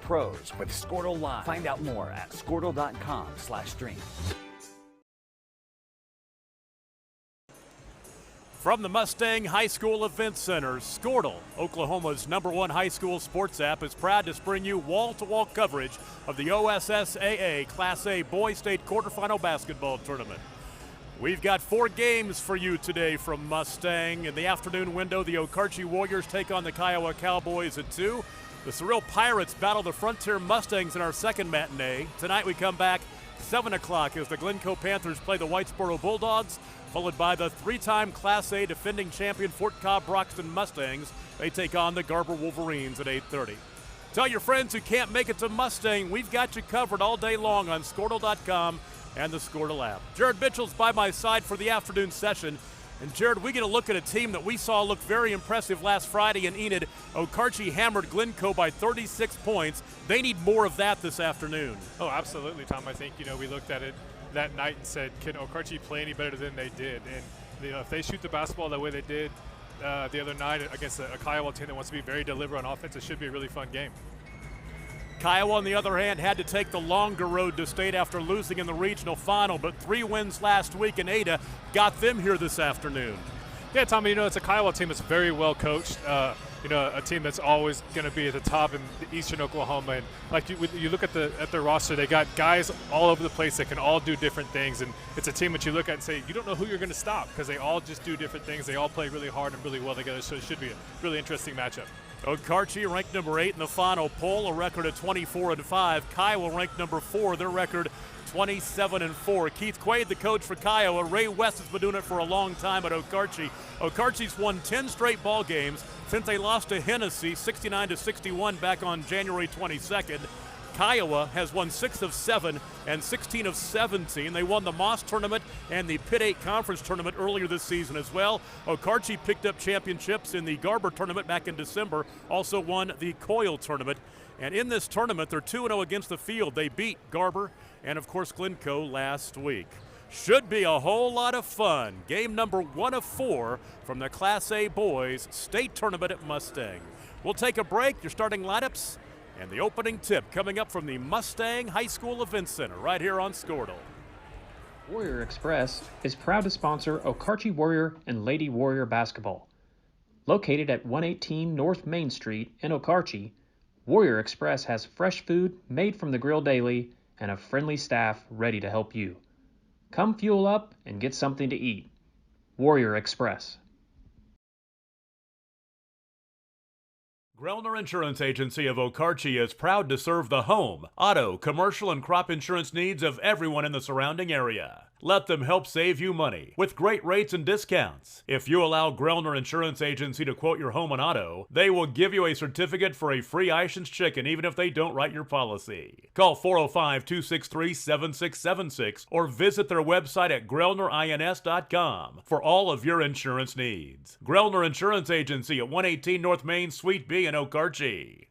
pros with Squirtle Live. Find out more at squirtle.com/stream. From the Mustang High School Event Center, Squirtle, Oklahoma's #1 high school sports app, is proud to bring you wall-to-wall coverage of the OSSAA Class A Boys State Quarterfinal Basketball Tournament. We've got 4 games for you today from Mustang. In the afternoon window, the Okarche Warriors take on the Kiowa Cowboys at 2. The Surreal Pirates battle the Frontier Mustangs in our second matinee. Tonight we come back 7 o'clock as the Glencoe Panthers play the Whitesboro Bulldogs, followed by the 3-time Class A defending champion Fort Cobb-Broxton Mustangs. They take on the Garber Wolverines at 8:30. Tell your friends who can't make it to Mustang, we've got you covered all day long on Squirtle.com and the Squirtle app. Jared Mitchell's by my side for the afternoon session. And Jared, we get a look at a team that we saw look very impressive last Friday in Enid. Okarche hammered Glencoe by 36 points. They need more of that this afternoon. Oh, absolutely, Tom. I think, we looked at it that night and said, can Okarche play any better than they did? And if they shoot the basketball the way they did the other night against a Kiowa team that wants to be very deliberate on offense, it should be a really fun game. Kiowa, on the other hand, had to take the longer road to state after losing in the regional final, but 3 wins last week in Ada got them here this afternoon. Yeah, Tommy, it's a Kiowa team that's very well coached. A team that's always going to be at the top in eastern Oklahoma. And like you look at their roster, they got guys all over the place that can all do different things. And it's a team that you look at and say, you don't know who you're going to stop because they all just do different things. They all play really hard and really well together, so it should be a really interesting matchup. Okarche ranked number 8 in the final poll, a record of 24-5. Kiowa ranked number 4, their record 27-4. Keith Quaid, the coach for Kiowa. Ray West has been doing it for a long time at Okarche. Okarche's won 10 straight ball games since they lost to Hennessy 69-61 back on January 22nd. Kiowa has won 6 of 7 and 16 of 17. They won the Moss Tournament and the Pit 8 Conference Tournament earlier this season as well. Okarche picked up championships in the Garber Tournament back in December, also won the Coyle Tournament. And in this tournament, they're 2-0 against the field. They beat Garber and, of course, Glencoe last week. Should be a whole lot of fun. Game number 1 of 4 from the Class A Boys State Tournament at Mustang. We'll take a break. Your starting lineups and the opening tip coming up from the Mustang High School Event Center right here on Squirtle. Warrior Express is proud to sponsor Okarche Warrior and Lady Warrior basketball. Located at 118 North Main Street in Okarche, Warrior Express has fresh food made from the grill daily and a friendly staff ready to help you. Come fuel up and get something to eat. Warrior Express. Grellner Insurance Agency of Okarche is proud to serve the home, auto, commercial, and crop insurance needs of everyone in the surrounding area. Let them help save you money with great rates and discounts. If you allow Grellner Insurance Agency to quote your home and auto, they will give you a certificate for a free Ishin's chicken even if they don't write your policy. Call 405-263-7676 or visit their website at grellnerins.com for all of your insurance needs. Grellner Insurance Agency at 118 North Main, Suite B in Okarche.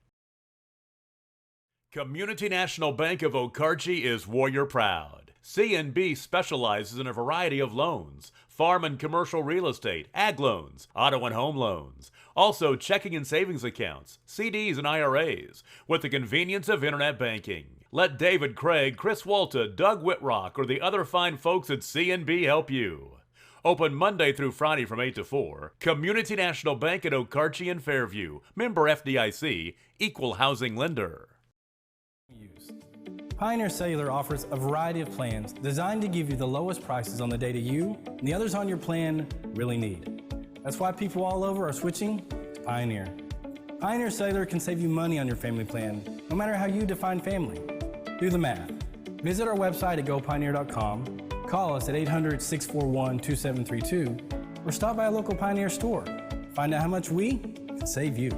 Community National Bank of Okarche is Warrior proud. CNB specializes in a variety of loans, farm and commercial real estate, ag loans, auto and home loans, also checking and savings accounts, CDs and IRAs, with the convenience of internet banking. Let David Craig, Chris Walta, Doug Whitrock, or the other fine folks at CNB help you. Open Monday through Friday from 8 to 4. Community National Bank at Okarche and Fairview. Member FDIC. Equal housing lender. Pioneer Cellular offers a variety of plans designed to give you the lowest prices on the data you and the others on your plan really need. That's why people all over are switching to Pioneer. Pioneer Cellular can save you money on your family plan, no matter how you define family. Do the math. Visit our website at gopioneer.com, call us at 800-641-2732, or stop by a local Pioneer store. Find out how much we can save you.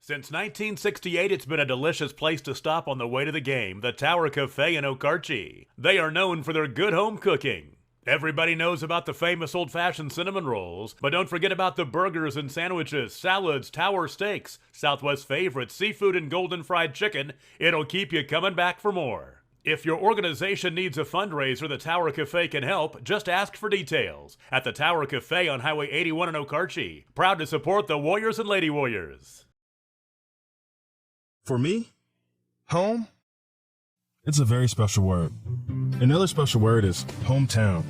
Since 1968, it's been a delicious place to stop on the way to the game, the Tower Cafe in Okarche. They are known for their good home cooking. Everybody knows about the famous old-fashioned cinnamon rolls, but don't forget about the burgers and sandwiches, salads, tower steaks, Southwest favorites, seafood, and golden fried chicken. It'll keep you coming back for more. If your organization needs a fundraiser, the Tower Cafe can help. Just ask for details at the Tower Cafe on Highway 81 in Okarche. Proud to support the Warriors and Lady Warriors. For me, home, it's a very special word. Another special word is hometown.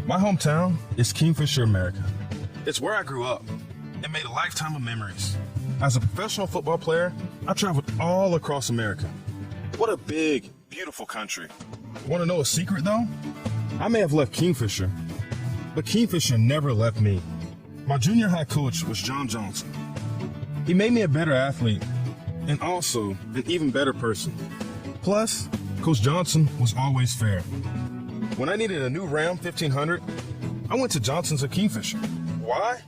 My hometown is Kingfisher, America. It's where I grew up and made a lifetime of memories. As a professional football player, I traveled all across America. What a big, beautiful country. Want to know a secret, though? I may have left Kingfisher, but Kingfisher never left me. My junior high coach was John Johnson. He made me a better athlete and also an even better person. Plus, Coach Johnson was always fair. When I needed a new Ram 1500, I went to Johnson's of Kingfisher. Why?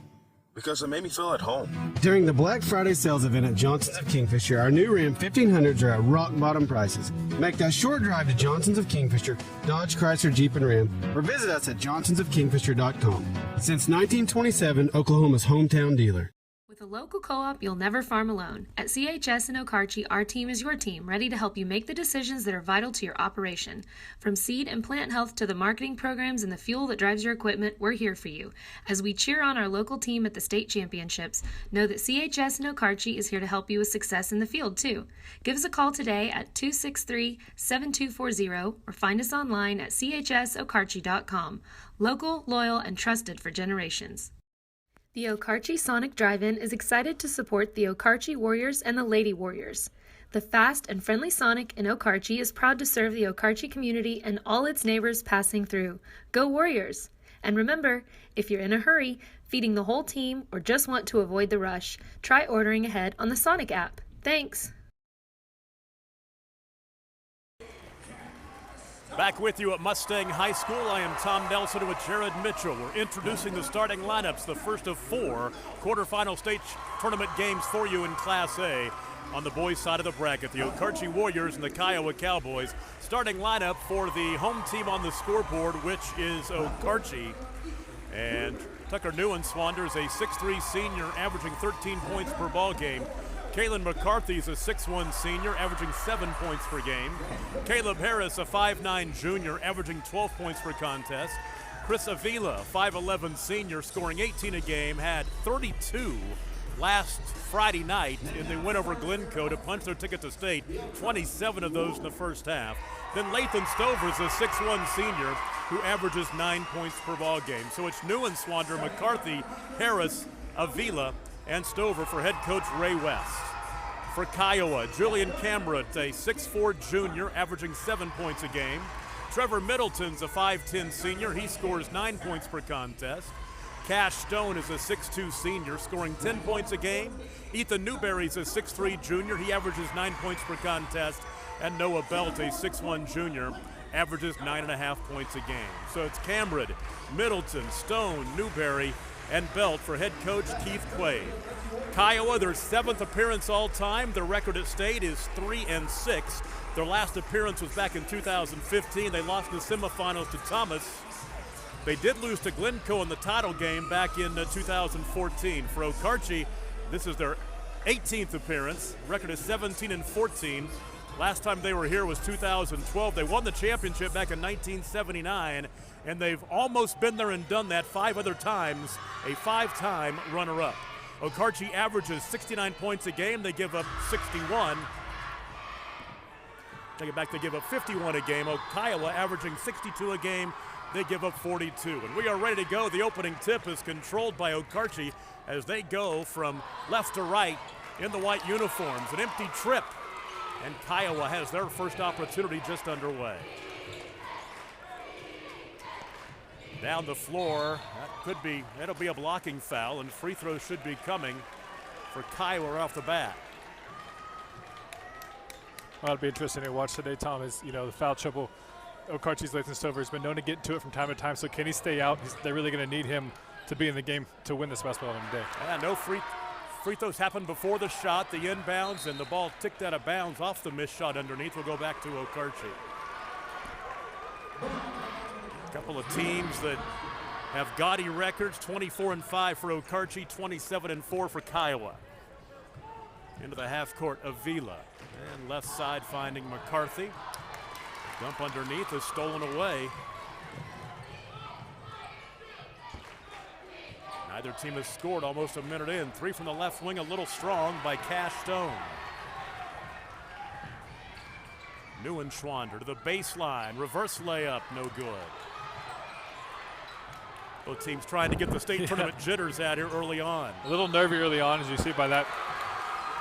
Because it made me feel at home. During the Black Friday sales event at Johnson's of Kingfisher, our new Ram 1500s are at rock bottom prices. Make that short drive to Johnson's of Kingfisher, Dodge, Chrysler, Jeep, and Ram, or visit us at johnsonsofkingfisher.com. Since 1927, Oklahoma's hometown dealer. With a local co-op, you'll never farm alone. At CHS in Okarche, our team is your team, ready to help you make the decisions that are vital to your operation. From seed and plant health to the marketing programs and the fuel that drives your equipment, we're here for you. As we cheer on our local team at the state championships, know that CHS in Okarche is here to help you with success in the field, too. Give us a call today at 263-7240 or find us online at chsokarche.com. Local, loyal, and trusted for generations. The Okarche Sonic Drive-In is excited to support the Okarche Warriors and the Lady Warriors. The fast and friendly Sonic in Okarche is proud to serve the Okarche community and all its neighbors passing through. Go Warriors! And remember, if you're in a hurry, feeding the whole team, or just want to avoid the rush, try ordering ahead on the Sonic app. Thanks! Back with you at Mustang High School, I am Tom Nelson with Jared Mitchell. We're introducing the starting lineups, the first of 4 quarterfinal state tournament games for you in Class A. On the boys' side of the bracket, the Okarche Warriors and the Kiowa Cowboys. Starting lineup for the home team on the scoreboard, which is Okarche. And Tucker Neuenswander is a 6'3 senior, averaging 13 points per ball game. Kalen McCarthy is a 6'1 senior, averaging 7 points per game. Caleb Harris, a 5'9 junior, averaging 12 points per contest. Chris Avila, 5'11 senior, scoring 18 a game, had 32 last Friday night in the win over Glencoe to punch their ticket to state, 27 of those in the first half. Then Lathan Stover is a 6'1 senior who averages 9 points per ball game. So it's Neuenswander, McCarthy, Harris, Avila, and Stover for head coach Ray West. For Kiowa, Julian Camrut, a 6'4 junior, averaging 7 points a game. Trevor Middleton's a 5'10 senior. He scores 9 points per contest. Cash Stone is a 6'2 senior, scoring 10 points a game. Ethan Newberry's a 6'3 junior. He averages 9 points per contest. And Noah Belt, a 6'1 junior, averages 9.5 points a game. So it's Camrut, Middleton, Stone, Newberry, and Belt for head coach Keith Quaid. Kiowa, their 7th appearance all time. Their record at state is 3-6. Their last appearance was back in 2015. They lost in the semifinals to Thomas. They did lose to Glencoe in the title game back in 2014. For Okarche, this is their 18th appearance. Record is 17-14. Last time they were here was 2012. They won the championship back in 1979, and they've almost been there and done that 5 other times, a 5-time runner-up. Okarche averages 69 points a game. They give up 61. Take it back, they give up 51 a game. Kiowa averaging 62 a game. They give up 42. And we are ready to go. The opening tip is controlled by Okarche as they go from left to right in the white uniforms. An empty trip. And Kiowa has their first opportunity just underway. Down the floor, that'll be a blocking foul, and free throws should be coming for Kiowa off the bat. Well, it'll be interesting to watch today, Tom, is, the foul trouble. Okarche's Lathan Stover has been known to get into it from time to time, so can he stay out? They're really going to need him to be in the game to win this basketball game today. Yeah, no free throws happened before the shot, the inbounds, and the ball ticked out of bounds off the missed shot underneath. We'll go back to Okarche. A couple of teams that have gaudy records, 24-5 for Okarche, 27-4 for Kiowa. Into the half court, Avila. And left side finding McCarthy. Dump underneath is stolen away. Neither team has scored almost a minute in. 3 from the left wing, a little strong by Cash Stone. Neuenschwander to the baseline. Reverse layup, no good. Both teams trying to get the state tournament jitters out here early on. A little nervy early on, as you see by that.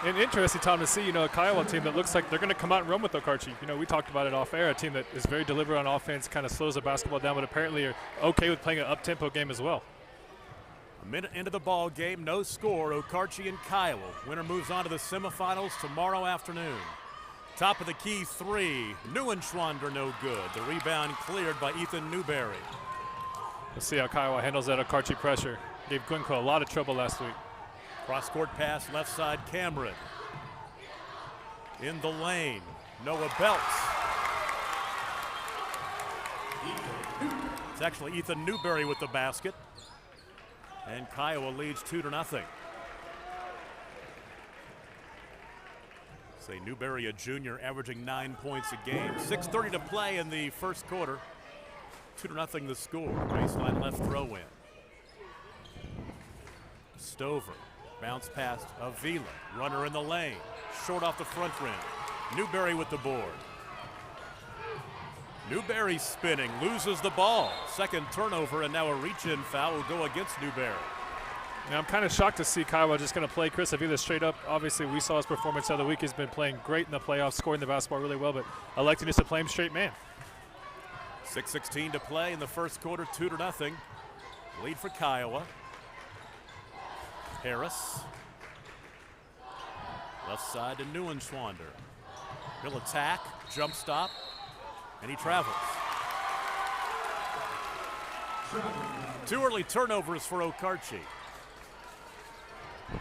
And interesting, Tom, to see, a Kiowa team that looks like they're going to come out and run with Okarche. We talked about it off air, a team that is very deliberate on offense, kind of slows the basketball down, but apparently are okay with playing an up-tempo game as well. A minute into the ball game, no score, Okarche and Kiowa. Winner moves on to the semifinals tomorrow afternoon. Top of the key three, Neuenschwander no good. The rebound cleared by Ethan Newberry. Let's see how Kiowa handles that Okarche pressure. Gave Glencoe a lot of trouble last week. Cross-court pass, left side, Cameron. In the lane, Noah Belts. It's actually Ethan Newberry with the basket. And Kiowa leads 2-0. Say Newberry, a junior, averaging 9 points a game. 6:30 to play in the first quarter. 2-0 the score. Baseline left throw in. Stover. Bounce past Avila. Runner in the lane. Short off the front rim. Newberry with the board. Newberry spinning. Loses the ball. Second turnover, and now a reach-in foul will go against Newberry. Now I'm kind of shocked to see Kiowa just going to play Chris Avila straight up. Obviously, we saw his performance the other week. He's been playing great in the playoffs, scoring the basketball really well, but electing just to play him straight man. 6:16 to play in the first quarter, 2-0. Lead for Kiowa. Harris. Left side to Neuenschwander. He'll attack, jump stop, and he travels. 2 early turnovers for Okarche.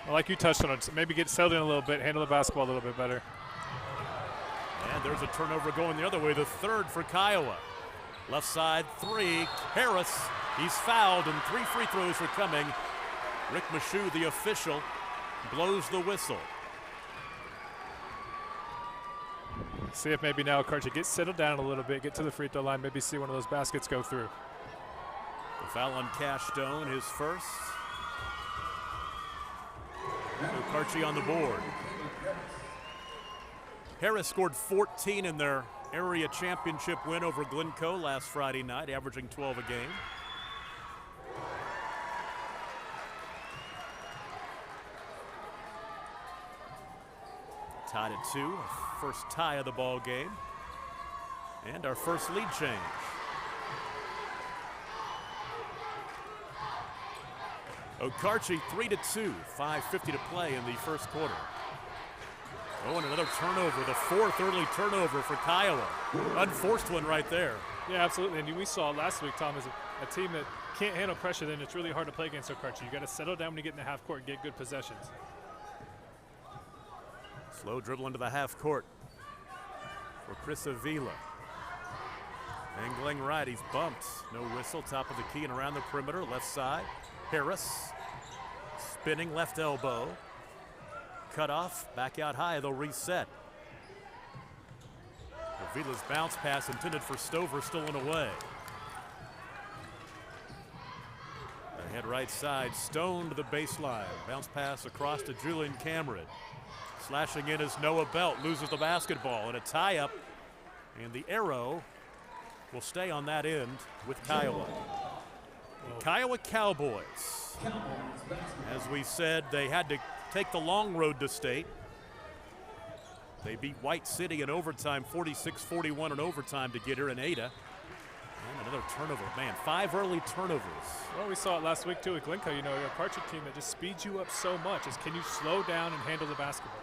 Well, like you touched on it, maybe get settled in a little bit, handle the basketball a little bit better. And there's a turnover going the other way, the third for Kiowa. Left side, 3, Harris. He's fouled, and 3 free throws are coming. Rick Michoud, the official, blows the whistle. See if maybe now Okarche gets settled down a little bit, get to the free throw line, maybe see one of those baskets go through. The foul on Cash Stone, his first. Okarche on the board. Harris scored 14 in their area championship win over Glencoe last Friday night, averaging 12 a game. Tied at 2, our first tie of the ball game, and our first lead change. Okarche 3-2, 5:50 to play in the first quarter. Oh, and another turnover, the 4th early turnover for Kiowa. Unforced one right there. Yeah, absolutely. And we saw last week, Tom, as a team that can't handle pressure, then it's really hard to play against Okarche. You got to settle down when you get in the half court and get good possessions. Slow dribble into the half court for Chris Avila. Angling right, he's bumped. No whistle, top of the key and around the perimeter, left side. Harris, spinning left elbow. Cut off, back out high, they'll reset. Avila's bounce pass intended for Stover, stolen away. Ahead right side, Stone to the baseline. Bounce pass across to Julian Cameron. Slashing in is Noah Belt, loses the basketball, and a tie-up, and the arrow will stay on that end with Kiowa. The Kiowa Cowboys, as we said, they had to take the long road to state. They beat White City in overtime, 46-41 in overtime to get here in Ada. And another turnover. Man, 5 early turnovers. Well, we saw it last week, too, with Glencoe. You're a Okarche team that just speeds you up so much. Can you slow down and handle the basketball?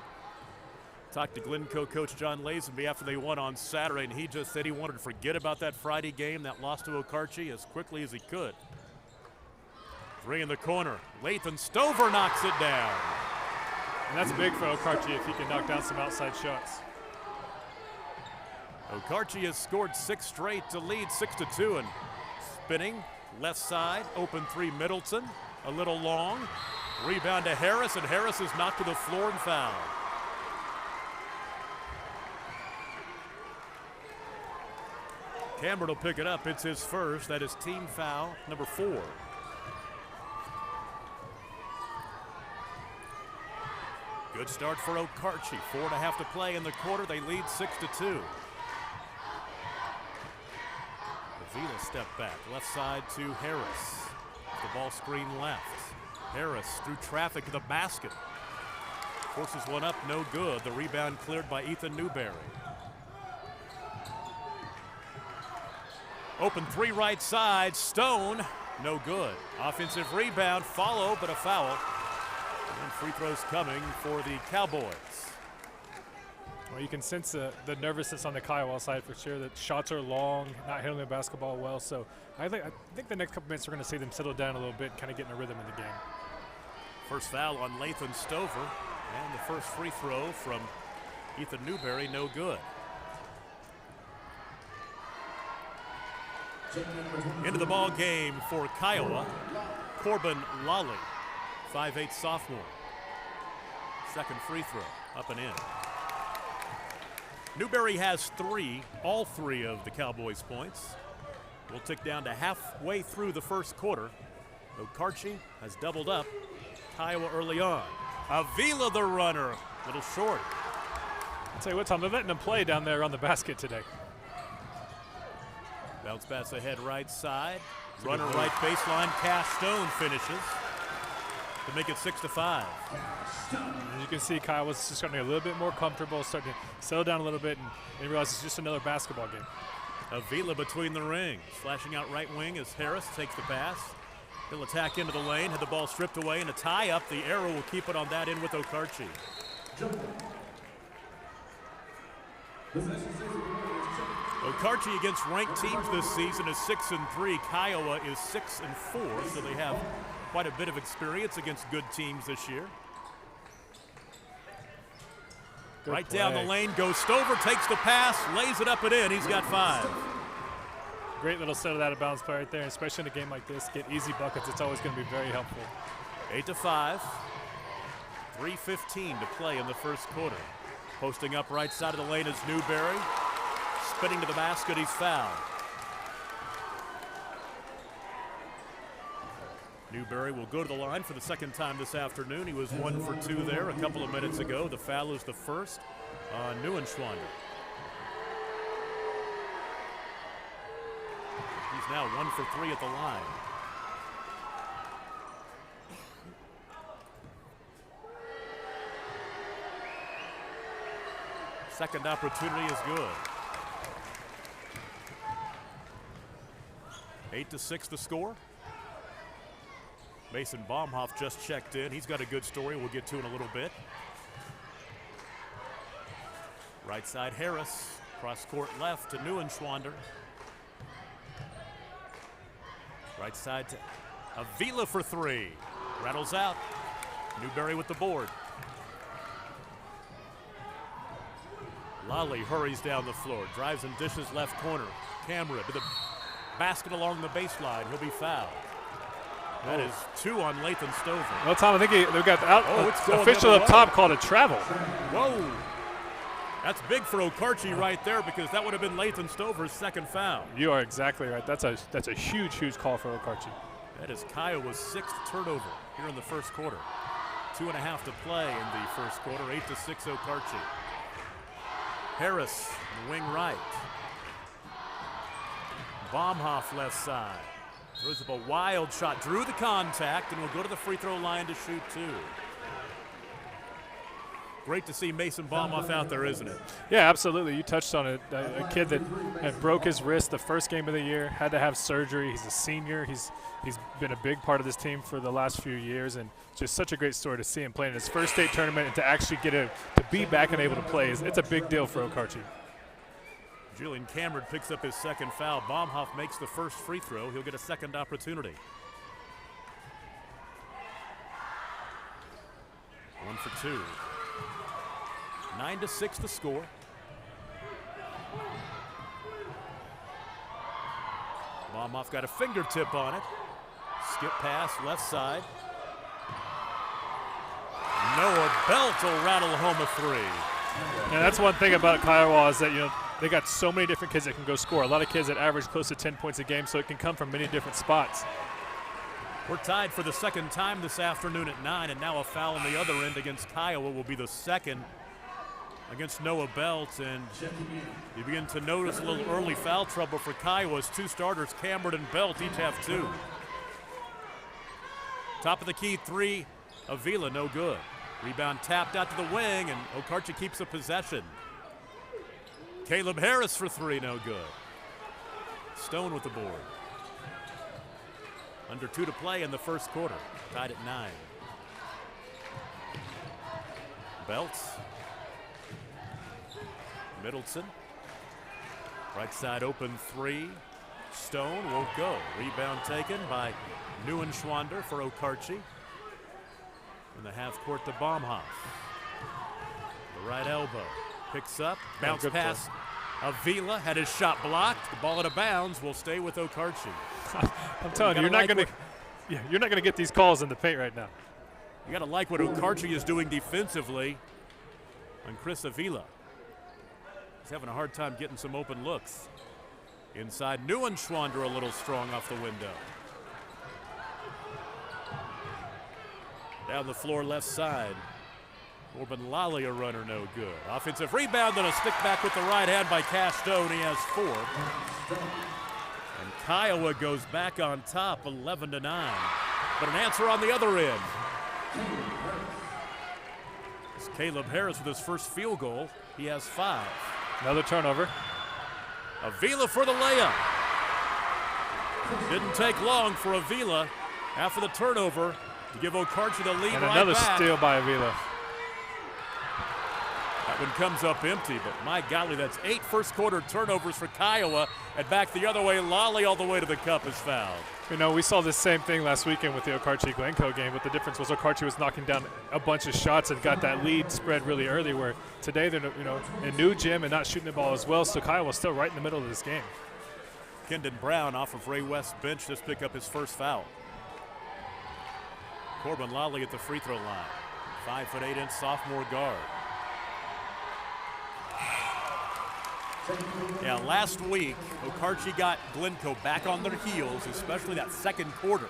Talked to Glencoe coach John Lazenby after they won on Saturday, and he just said he wanted to forget about that Friday game, that loss to Okarche, as quickly as he could. 3 in the corner. Lathan Stover knocks it down. And that's big for Okarche if he can knock down some outside shots. Okarche has scored 6 straight to lead 6-2, and spinning left side, open 3 Middleton, a little long. Rebound to Harris, and Harris is knocked to the floor and fouled. Cameron will pick it up. It's his first. That is team foul number 4. Good start for Okarche. 4.5 to play in the quarter. They lead 6-2. Avila step back, left side to Harris. The ball screen left. Harris through traffic to the basket. Forces one up, no good. The rebound cleared by Ethan Newberry. Open three right side, Stone, no good. Offensive rebound, follow, but a foul. And free throws coming for the Cowboys. Well, you can sense the nervousness on the Kiowa side for sure. That shots are long, not handling the basketball well. So I think the next couple minutes we're going to see them settle down a little bit and kind of get in a rhythm in the game. First foul on Lathan Stover, and the first free throw from Ethan Newberry, no good. Into the ball game for Kiowa, Corbin Lally, 5'8" sophomore. Second free throw, up and in. Newberry has all three of the Cowboys' points. We'll tick down to halfway through the first quarter. Okarche has doubled up Kiowa early on. Avila the runner, little short. I'll tell you what, Tom, they're letting them play down there on the basket today. Bounce pass ahead right side. Runner right baseline. Cash Stone finishes to make it 6-5. As you can see, Kiowa's just getting a little bit more comfortable, starting to settle down a little bit and realize it's just another basketball game. Avila between the rings. Flashing out right wing as Harris takes the pass. He'll attack into the lane, had the ball stripped away, and a tie up. The arrow will keep it on that end with Okarche. Okarche against ranked teams this season is 6-3. Kiowa is 6-4, so they have quite a bit of experience against good teams this year. Good right play. down the lane goes Stover, takes the pass, lays it up and in. He's got 5. Great little set of that out of bounds play right there, especially in a game like this. Get easy buckets. It's always going to be very helpful. 8-5. 3:15 to play in the first quarter. Posting up right side of the lane is Newberry. Spinning to the basket, he's fouled. Newberry will go to the line for the second time this afternoon. He was 1 for 2 there a couple of minutes ago. The foul is the first on Neuenschwander. He's now 1 for 3 at the line. Second opportunity is good. 8-6 the score. Mason Baumhoff just checked in. He's got a good story we'll get to in a little bit. Right side Harris. Cross court left to Neuenschwander. Right side to Avila for 3. Rattles out. Newberry with the board. Lally hurries down the floor. Drives and dishes left corner. Camera to the basket along the baseline. He'll be fouled. That is 2 on Lathan Stover. Well, Tom, I think they've got the official up top called a travel. Whoa. That's big for Okarche right there because that would have been Lathan Stover's second foul. You are exactly right. That's a huge, huge call for Okarche. That is Kiowa's 6th turnover here in the first quarter. 2.5 to play in the first quarter. 8-6 Okarche. Harris, the wing right. Baumhoff left side. Throws up a wild shot, drew the contact, and will go to the free throw line to shoot 2. Great to see Mason Baumhoff out there, isn't it? Yeah, absolutely. You touched on it. A kid that had broke his wrist the first game of the year, had to have surgery. He's a senior. He's been a big part of this team for the last few years, and just such a great story to see him play in his first state tournament and to actually to be back and able to play. It's a big deal for Okarche. Julian Cameron picks up his second foul. Baumhoff makes the first free throw. He'll get a second opportunity. 1 for 2. 9-6 the score. Baumhoff got a fingertip on it. Skip pass left side. Noah Belt will rattle home a 3. And that's one thing about Kiowa is that they got so many different kids that can go score. A lot of kids that average close to 10 points a game, so it can come from many different spots. We're tied for the second time this afternoon at 9, and now a foul on the other end against Kiowa will be the second against Noah Belt, and you begin to notice a little early foul trouble for Kiowa's two starters, Cameron and Belt, each have 2. Top of the key three, Avila, no good. Rebound tapped out to the wing, and Okarche keeps the possession. Caleb Harris for 3, no good. Stone with the board. Under 2 to play in the first quarter, tied at 9. Belts. Middleton. Right side open 3. Stone won't go. Rebound taken by Neuenschwander for Okarche. In the half court to Baumhoff. The right elbow. Picks up. Bounce pass. Avila had his shot blocked. The ball out of bounds will stay with Okarche. I'm telling you, you're not going to get these calls in the paint right now. You got to like what Okarche is doing defensively on Chris Avila. He's having a hard time getting some open looks. Inside, Neuenschwander a little strong off the window. Down the floor left side. Corbin Lally a runner, no good. Offensive rebound and a stick back with the right hand by Cash Stone. He has 4. And Kiowa goes back on top 11-9. But an answer on the other end. It's Caleb Harris with his first field goal. He has 5. Another turnover. Avila for the layup. Didn't take long for Avila after the turnover to give Okarche the lead And right another back. steal by Avila. That one comes up empty, but my golly, that's 8 first quarter turnovers for Kiowa. And back the other way, Lally all the way to the cup is fouled. You know, we saw the same thing last weekend with the Okarche-Glencoe game, but the difference was Okarche was knocking down a bunch of shots and got that lead spread really early, where today they're, you know, in a new gym and not shooting the ball as well, so Kiowa's still right in the middle of this game. Kendon Brown off of Ray West's bench just pick up his first foul. Corbin Lally at the free throw line. 5'8" sophomore guard. Yeah, last week, Okarche got Glencoe back on their heels, especially that second quarter,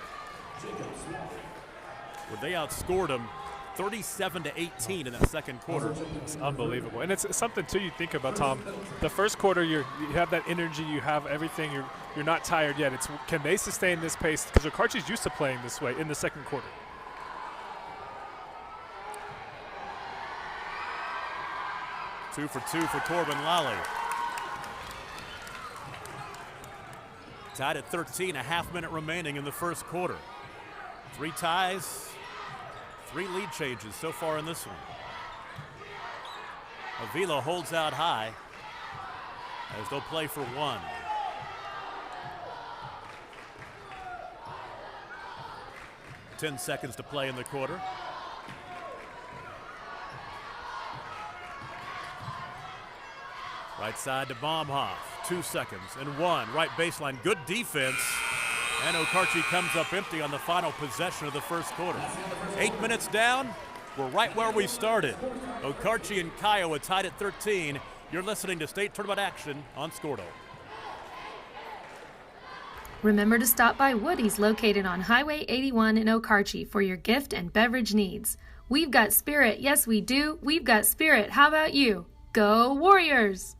where they outscored them 37-18 in that second quarter. It's unbelievable. And it's something, too, you think about, Tom. The first quarter, you have that energy, you have everything, you're not tired yet. It's can they sustain this pace? Because Okarche's used to playing this way in the second quarter. Two for Corbin Lally. Tied at 13, a half-minute remaining in the first quarter. 3 ties, 3 lead changes so far in this one. Avila holds out high as they'll play for 1. Ten seconds to play in the quarter. Right side to Baumhoff. 2 seconds and 1. Right baseline. Good defense. And Okarche comes up empty on the final possession of the first quarter. 8 minutes down. We're right where we started. Okarche and Kiowa tied at 13. You're listening to state tournament action on Scordo. Remember to stop by Woody's located on Highway 81 in Okarche for your gift and beverage needs. We've got spirit. Yes, we do. We've got spirit. How about you? Go Warriors!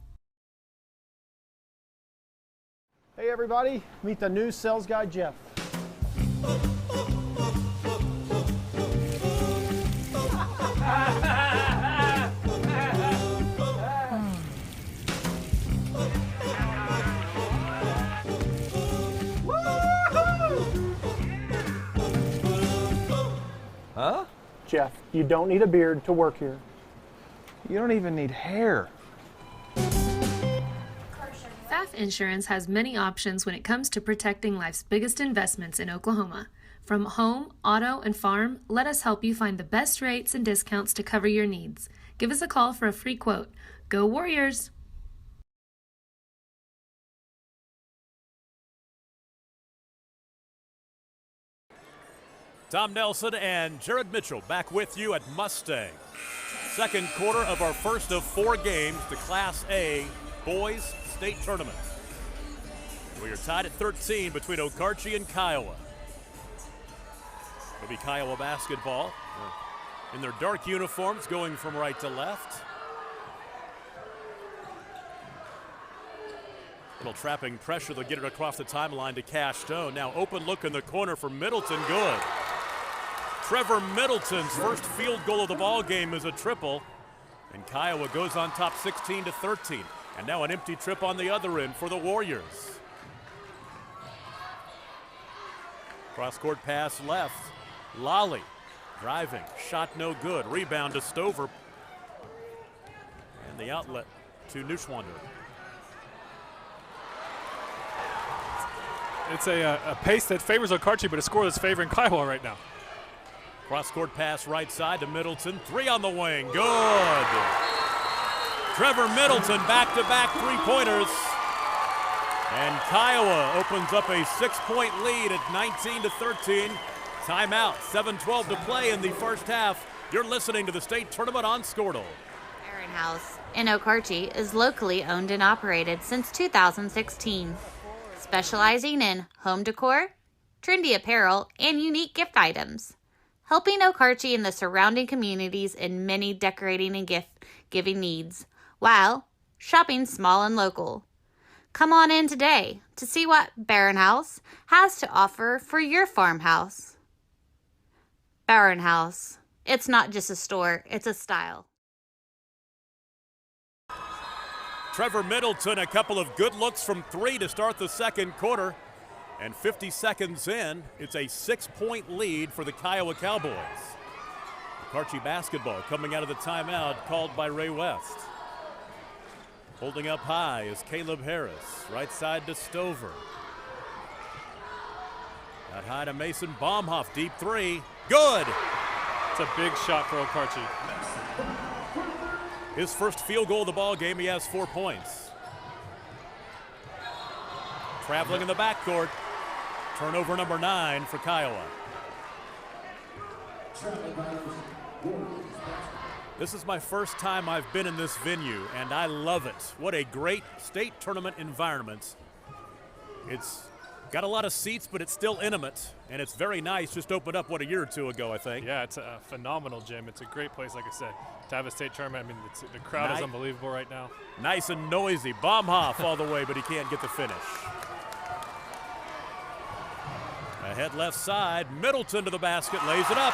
Hey everybody, meet the new sales guy, Jeff. Huh? Jeff, you don't need a beard to work here. You don't even need hair. FAF Insurance has many options when it comes to protecting life's biggest investments in Oklahoma. From home, auto, and farm, let us help you find the best rates and discounts to cover your needs. Give us a call for a free quote. Go Warriors! Tom Nelson and Jared Mitchell back with you at Mustang. Second quarter of our first of 4 games, the Class A Boys State Tournament. We are tied at 13 between Okarche and Kiowa. It'll be Kiowa basketball in their dark uniforms going from right to left. Little trapping pressure. They'll get it across the timeline to Cash Stone. Now open look in the corner for Middleton. Good. Trevor Middleton's first field goal of the ball game is a triple. And Kiowa goes on top 16-13. And now an empty trip on the other end for the Warriors. Cross-court pass left. Lally driving. Shot no good. Rebound to Stover. And the outlet to Neuschwander. It's a pace that favors Okarche, but a score that's favoring Kiowa right now. Cross-court pass right side to Middleton. 3 on the wing. Good. Trevor Middleton back-to-back three-pointers. And Kiowa opens up a 6-point lead at 19-13. Timeout. 7:12 to play in the first half. You're listening to the state tournament on Squirtle. Barron House in Okarche is locally owned and operated since 2016. Specializing in home decor, trendy apparel, and unique gift items, helping Okarche and the surrounding communities in many decorating and gift-giving needs, while shopping small and local. Come on in today to see what Barron House has to offer for your farmhouse. Barron House. It's not just a store, it's a style. Trevor Middleton, a couple of good looks from 3 to start the second quarter. And 50 seconds in, it's a 6-point lead for the Kiowa Cowboys. Okarche basketball coming out of the timeout called by Ray West. Holding up high is Caleb Harris. Right side to Stover. Out high to Mason Baumhoff. Deep 3. Good! It's a big shot for Okarche. His first field goal of the ball game, he has 4 points. Traveling in the backcourt. Turnover number 9 for Kiowa. This is my first time I've been in this venue, and I love it. What a great state tournament environment. It's got a lot of seats, but it's still intimate, and it's very nice. Just opened up, a year or 2 ago, I think. Yeah, it's a phenomenal gym. It's a great place, like I said, to have a state tournament. I mean, the crowd is unbelievable right now. Nice and noisy. Baumhoff all the way, but he can't get the finish. Ahead left side, Middleton to the basket, lays it up.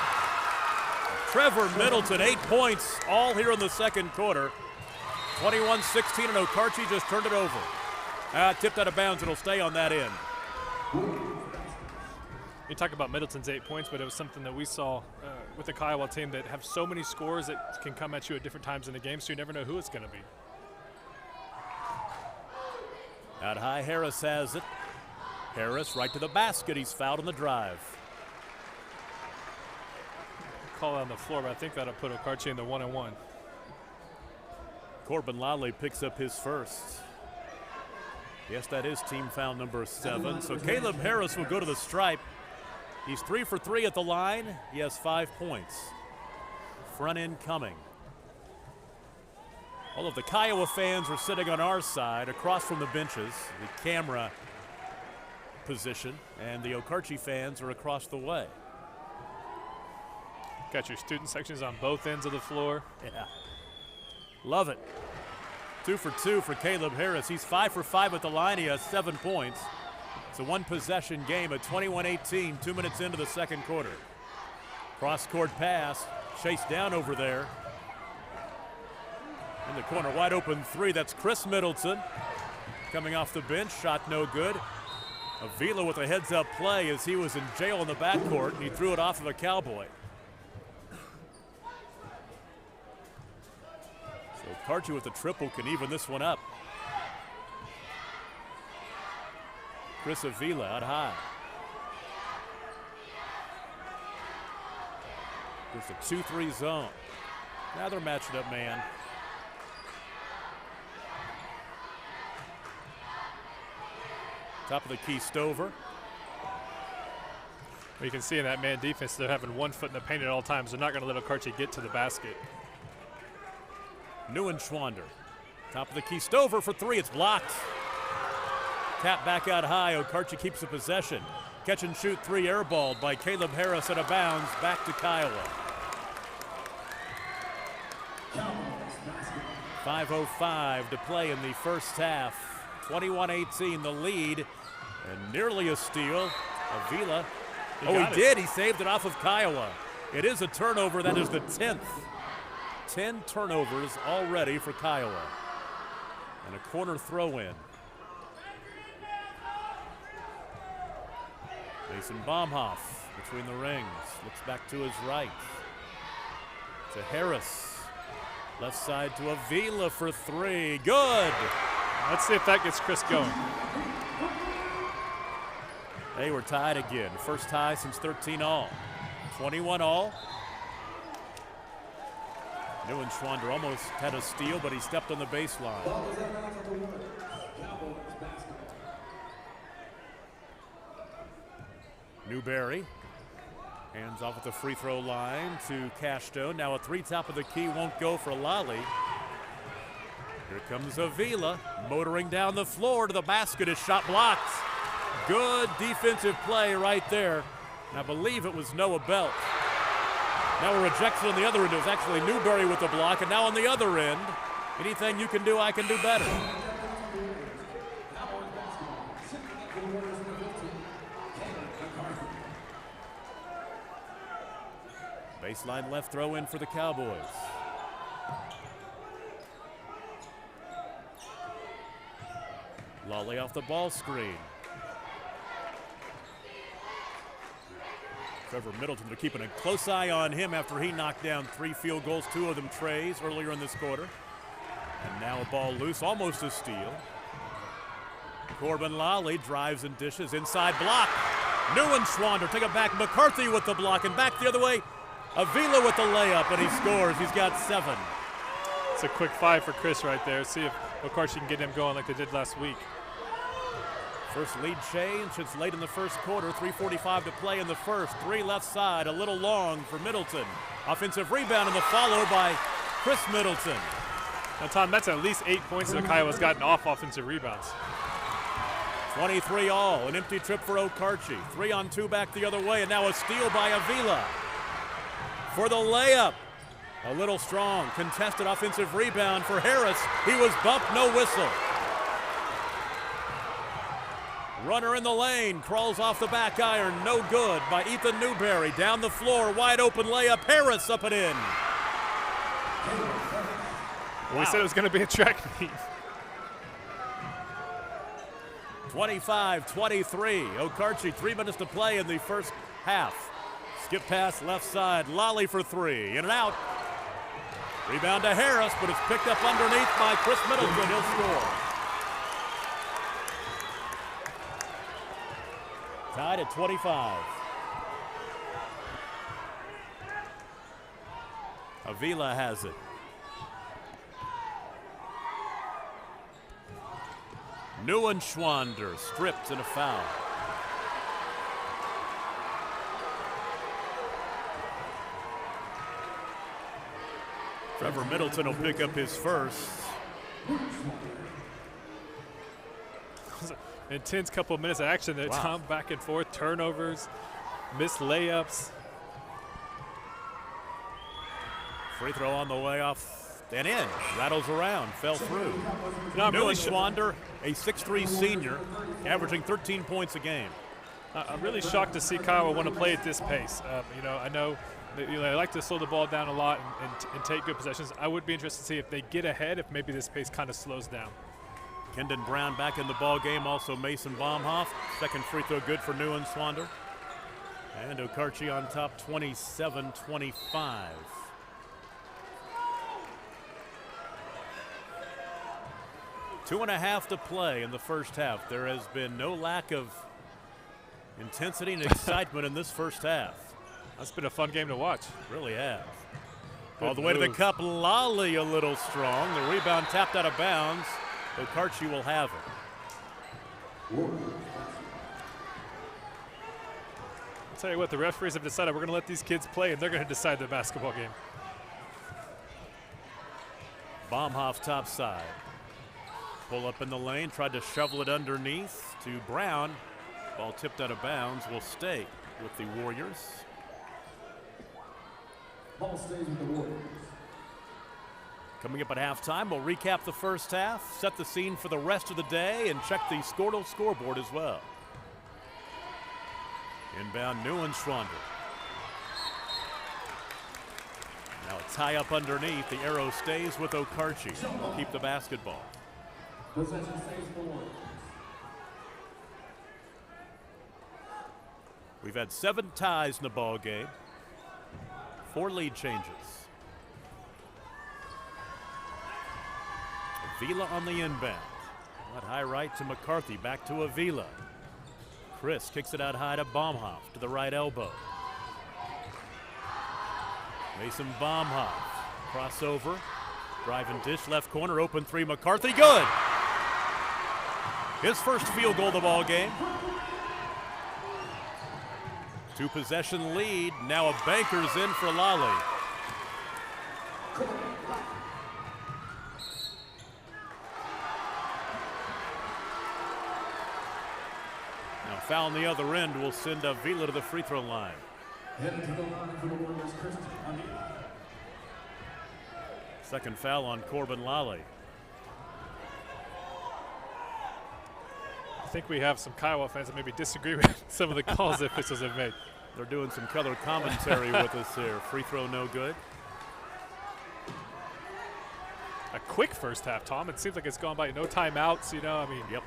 Trevor Middleton, 8 points, all here in the second quarter. 21-16, and Okarche just turned it over. Tipped out of bounds, it'll stay on that end. You talk about Middleton's 8 points, but it was something that we saw with the Kiowa team that have so many scores that can come at you at different times in the game, so you never know who it's going to be. Out high, Harris has it. Harris right to the basket. He's fouled on the drive. Call out on the floor, but I think that'll put Okarche in the 1-on-1. Corbin Lally picks up his first. Yes, that is team foul number 7. So Caleb Harris will go to the stripe. He's 3 for 3 at the line. He has 5 points. Front end coming. All of the Kiowa fans are sitting on our side across from the benches, the camera position, and the Okarche fans are across the way. Got your student sections on both ends of the floor. Yeah. Love it. 2 for 2 for Caleb Harris. He's 5 for 5 at the line. He has 7 points. It's a one-possession game at 21-18, 2 minutes into the second quarter. Cross-court pass, chased down over there. In the corner, wide open 3. That's Chris Middleton coming off the bench. Shot no good. Avila with a heads-up play as he was in jail in the backcourt, and he threw it off of a Cowboy. So Okarche with the triple can even this one up. Chris Avila out high. There's a 2-3 zone. Now they're matching up man. Top of the key, Stover. Well, you can see in that man defense, they're having 1 foot in the paint at all times. They're not going to let Okarche get to the basket. Neuschwander. Top of the key, Stover for 3. It's blocked. Tap back out high. Okarche keeps the possession. Catch and shoot 3 airballed by Caleb Harris out of bounds. Back to Kiowa. 5:05 to play in the first half. 21-18 the lead, and nearly a steal. Avila. He did. He saved it off of Kiowa. It is a turnover. That is the 10th. 10 turnovers already for Kiowa. And a corner throw-in. Mason Baumhoff between the rings. Looks back to his right. To Harris. Left side to Avila for three. Good. Let's see if that gets Chris going. They were tied again. First tie since 13 all. 21 all. Neuenschwander almost had a steal, but he stepped on the baseline. Newberry hands off at the free throw line to Cashstone. Now a three top of the key won't go for Lally. Here comes Avila motoring down the floor to the basket. His shot blocked. Good defensive play right there. And I believe it was Noah Belt. Now a rejection on the other end. It was actually Newberry with the block, and now on the other end, anything you can do, I can do better. Baseline left throw in for the Cowboys. Lally off the ball screen. Trevor Middleton, they're keeping a close eye on him after he knocked down 3 field goals, 2 of them trays earlier in this quarter. And now a ball loose, almost a steal. Corbin Lally drives and dishes, inside block. Neuenschwander, take it back. McCarthy with the block, and back the other way. Avila with the layup, and he scores. He's got 7. It's a quick 5 for Chris right there. See if Okarche can get him going like they did last week. First lead change. It's late in the first quarter. 3:45 to play in the first. 3 left side, a little long for Middleton. Offensive rebound and the follow by Chris Middleton. Now, Tom, that's at least 8 points that Kiowa's gotten off offensive rebounds. 23 all. An empty trip for Okarche. 3-on-2 back the other way, and now a steal by Avila for the layup. A little strong. Contested offensive rebound for Harris. He was bumped, no whistle. Runner in the lane, crawls off the back iron, no good by Ethan Newberry. Down the floor, wide open layup, Harris up and in. Well, we said it was going to be a track meet. 25-23, Okarche, 3 minutes to play in the first half. Skip pass left side, Lally for 3, in and out. Rebound to Harris, but it's picked up underneath by Chris Middleton, he'll score. Tied at 25. Avila has it. Neuenschwander stripped and a foul. Trevor Middleton will pick up his first. Intense couple of minutes of action there, wow. Tom, back and forth, turnovers, missed layups. Free throw on the way off and in. Rattles around, fell through. Neuenschwander, a 6'3" senior, averaging 13 points a game. I'm really shocked to see Kiowa want to play at this pace. I know they like to slow the ball down a lot and take good possessions. I would be interested to see if they get ahead, if maybe this pace kind of slows down. Kendon Brown back in the ball game, also Mason Baumhoff. Second free throw good for Neuenschwander. And Okarche on top, 27-25. Two and a half to play in the first half. There has been no lack of intensity and excitement in this first half. That's been a fun game to watch. Really has. Good All the way move. to the cup, Lally a little strong. The rebound tapped out of bounds. Okarche will have it. I'll tell you what, the referees have decided we're going to let these kids play, and they're going to decide the basketball game. Baumhoff top side. Pull up in the lane, tried to shovel it underneath to Brown. Ball tipped out of bounds, will stay with the Warriors. Ball stays with the Warriors. Coming up at halftime, we'll recap the first half, set the scene for the rest of the day, and check the Squirtle scoreboard as well. Inbound Neuenschwander. Now a tie up underneath. The arrow stays with Okarche. We'll keep the basketball. We've had 7 ties in the ball game. 4 lead changes. Avila on the inbound. That high right to McCarthy. Back to Avila. Chris kicks it out high to Baumhoff to the right elbow. Mason Baumhoff. Crossover. Drive and dish left corner. Open 3. McCarthy. Good. His first field goal of the ball game. 2-possession lead. Now a banker's in for Lally. Now foul on the other end will send Avila to the free throw line. Second foul on Corbin Lally. I think we have some Kiowa fans that maybe disagree with some of the calls the officials have made. They're doing some color commentary with us here. Free throw no good. A quick first half, Tom. It seems like it's gone by. No timeouts, you know. I mean, yep.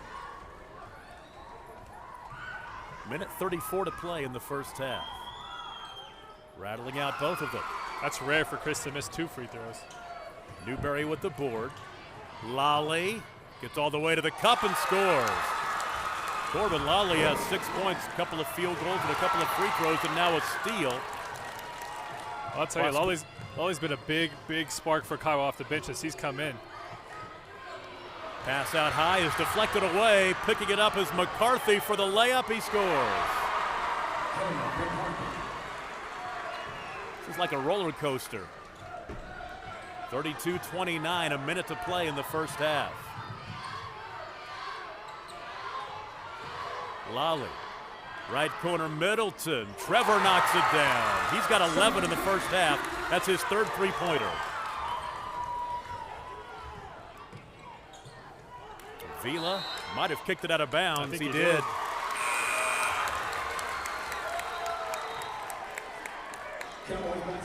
Minute 34 to play in the first half. Rattling out both of them. That's rare for Chris to miss 2 free throws. Newberry with the board. Lally gets all the way to the cup and scores. Corbin Lally has 6 points, a couple of field goals and a couple of free throws, and now a steal. I'll tell you, Lolly's been a big spark for Kiowa off the bench as he's come in. Pass out high is deflected away. Picking it up is McCarthy for the layup. He scores. This is like a roller coaster. 32-29, a minute to play in the first half. Lally, right corner Middleton. Trevor knocks it down. He's got 11 in the first half. That's his 3rd three-pointer. Avila might have kicked it out of bounds. He did.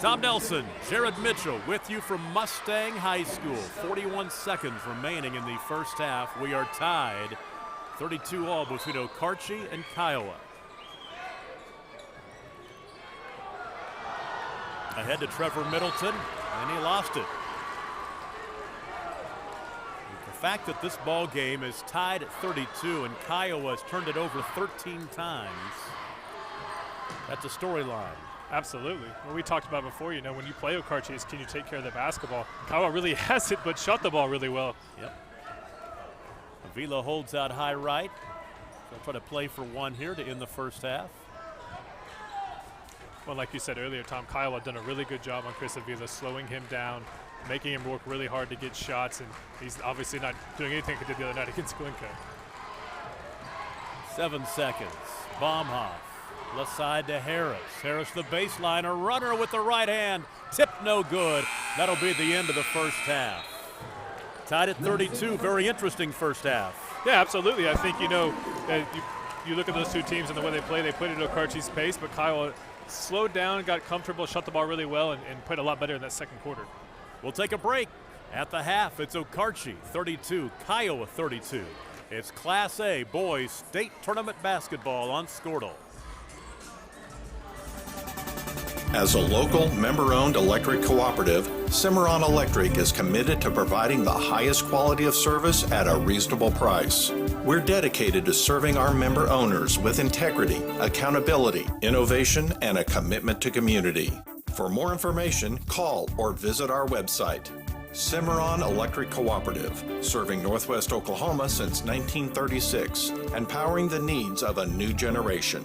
Tom Nelson, Jared Mitchell with you from Mustang High School. 41 seconds remaining in the first half. We are tied 32-all between Okarche and Kiowa. Ahead to Trevor Middleton, and he lost it. The fact that this ball game is tied at 32 and Kiowa has turned it over 13 times, that's a storyline. Absolutely. Well, we talked about before, you know, when you play Okarche, is can you take care of the basketball? Kiowa really has it, but shot the ball really well. Yep. Avila holds out high right. They'll try to play for 1 here to end the first half. Well, like you said earlier, Tom, Kiowa done a really good job on Chris Avila, slowing him down, making him work really hard to get shots, and he's obviously not doing anything he did the other night against Glencoe. 7 seconds. Baumhoff. Left side to Harris. Harris the baseline, a runner with the right hand. Tip no good. That'll be the end of the first half. Tied at 32. Very interesting first half. Yeah, absolutely. I think, you know, you look at those 2 teams and the way they play, they played at Okarche's pace, but Kiowa slowed down, got comfortable, shot the ball really well, and played a lot better in that second quarter. We'll take a break. At the half, it's Okarche 32, Kiowa 32. It's Class A Boys State Tournament Basketball on Squirtle. As a local, member-owned electric cooperative, Cimarron Electric is committed to providing the highest quality of service at a reasonable price. We're dedicated to serving our member owners with integrity, accountability, innovation, and a commitment to community. For more information, call or visit our website. Cimarron Electric Cooperative, serving Northwest Oklahoma since 1936 and powering the needs of a new generation.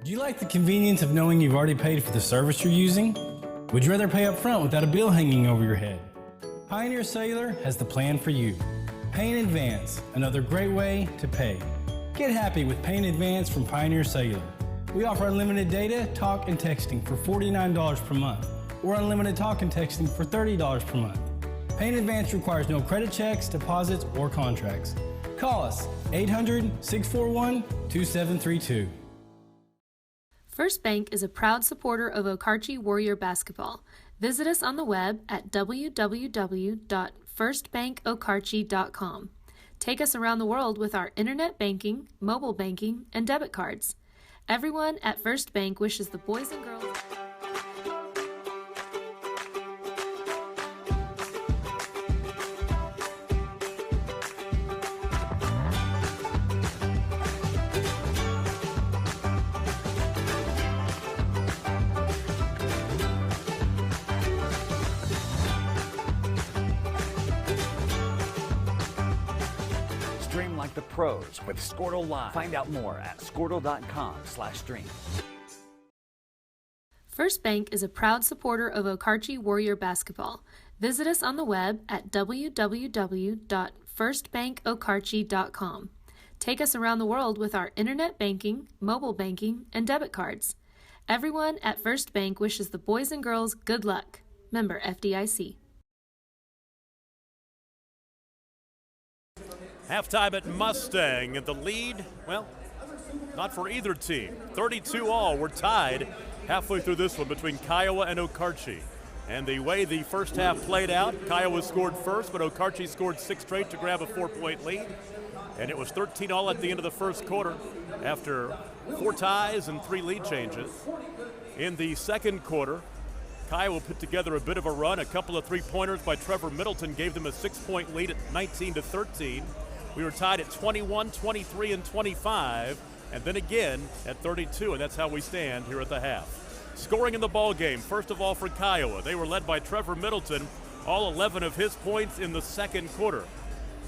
Do you like the convenience of knowing you've already paid for the service you're using? Would you rather pay up front without a bill hanging over your head? Pioneer Cellular has the plan for you. Pay in advance, another great way to pay. Get happy with Pay in Advance from Pioneer Cellular. We offer unlimited data, talk, and texting for $49 per month, or unlimited talk and texting for $30 per month. Pay in advance requires no credit checks, deposits, or contracts. Call us 800-641-2732. First Bank is a proud supporter of Okarche Warrior basketball. Visit us on the web at www.firstbankokarche.com. Take us around the world with our internet banking, mobile banking, and debit cards. Everyone at First Bank wishes the boys and girls... Stream like the pros with Squirtle Live. Find out more at squirtle.com/stream. First Bank is a proud supporter of Okarche Warrior basketball. Visit us on the web at www.firstbankokarche.com. Take us around the world with our internet banking, mobile banking, and debit cards. Everyone at First Bank wishes the boys and girls good luck. Member FDIC. Halftime at Mustang, and the lead, well, not for either team. 32-all. We're tied halfway through this one between Kiowa and Okarche. And the way the first half played out, Kiowa scored first, but Okarche scored 6 straight to grab a 4-point lead. And it was 13-all at the end of the first quarter after 4 ties and 3 lead changes. In the second quarter, Kiowa put together a bit of a run. A couple of 3-pointers by Trevor Middleton gave them a 6-point lead at 19-13. We were tied at 21, 23, and 25, and then again at 32, and that's how we stand here at the half. Scoring in the ball game, first of all for Kiowa. They were led by Trevor Middleton, all 11 of his points in the second quarter.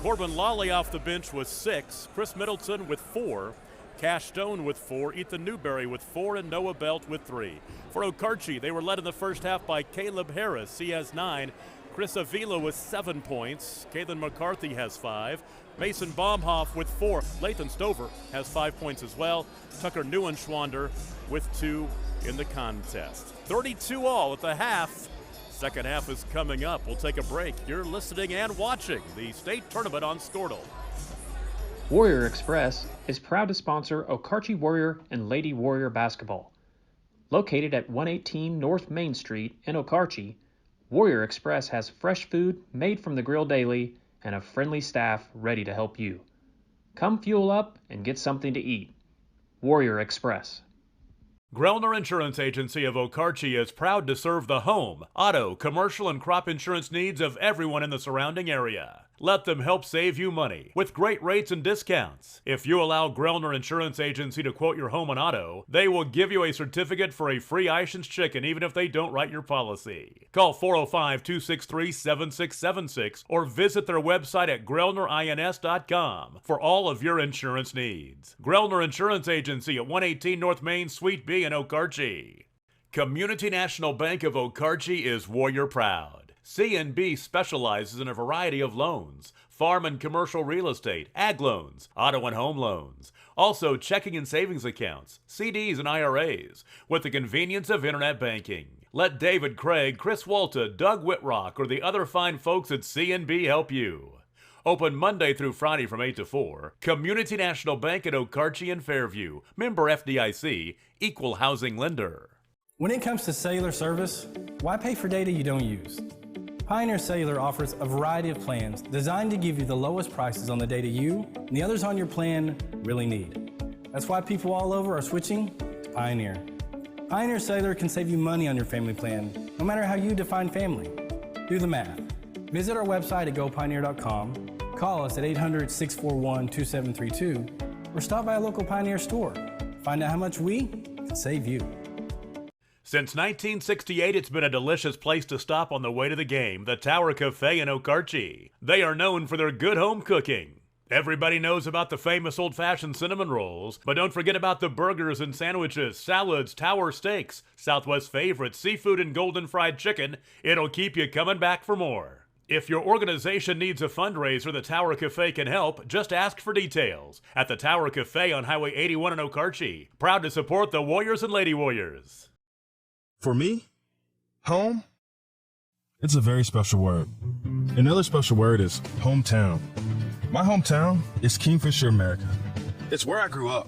Corbin Lawley off the bench with 6, Chris Middleton with 4, Cash Stone with 4, Ethan Newberry with 4, and Noah Belt with 3. For Okarche, they were led in the first half by Caleb Harris. He has 9. Chris Avila with 7 points. Kalen McCarthy has 5. Mason Baumhoff with 4. Lathan Stover has 5 points as well. Tucker Neuenschwander with 2 in the contest. 32-all at the half. Second half is coming up. We'll take a break. You're listening and watching the state tournament on Squirtle. Warrior Express is proud to sponsor Okarche Warrior and Lady Warrior basketball. Located at 118 North Main Street in Okarche, Warrior Express has fresh food made from the grill daily and a friendly staff ready to help you. Come fuel up and get something to eat. Warrior Express. Grellner Insurance Agency of Okarche is proud to serve the home, auto, commercial, and crop insurance needs of everyone in the surrounding area. Let them help save you money with great rates and discounts. If you allow Grellner Insurance Agency to quote your home and auto, they will give you a certificate for a free Ishans chicken even if they don't write your policy. Call 405-263-7676 or visit their website at grellnerins.com for all of your insurance needs. Grellner Insurance Agency at 118 North Main, Suite B in Okarche. Community National Bank of Okarche is Warrior proud. C&B specializes in a variety of loans, farm and commercial real estate, ag loans, auto and home loans, also checking and savings accounts, CDs and IRAs, with the convenience of internet banking. Let David Craig, Chris Walta, Doug Whitrock, or the other fine folks at C&B help you. Open Monday through Friday from 8 to 4. Community National Bank at Okarche and Fairview. Member FDIC, Equal Housing Lender. When it comes to cellular service, why pay for data you don't use? Pioneer Cellular offers a variety of plans designed to give you the lowest prices on the data you and the others on your plan really need. That's why people all over are switching to Pioneer. Pioneer Cellular can save you money on your family plan, no matter how you define family. Do the math. Visit our website at gopioneer.com, call us at 800-641-2732, or stop by a local Pioneer store. Find out how much we can save you. Since 1968, it's been a delicious place to stop on the way to the game, the Tower Cafe in Okarche. They are known for their good home cooking. Everybody knows about the famous old-fashioned cinnamon rolls, but don't forget about the burgers and sandwiches, salads, tower steaks, Southwest favorite, seafood, and golden fried chicken. It'll keep you coming back for more. If your organization needs a fundraiser, the Tower Cafe can help. Just ask for details at the Tower Cafe on Highway 81 in Okarche. Proud to support the Warriors and Lady Warriors. For me, Home? It's a very special word. Another special word is hometown. My hometown is Kingfisher, America. It's where I grew up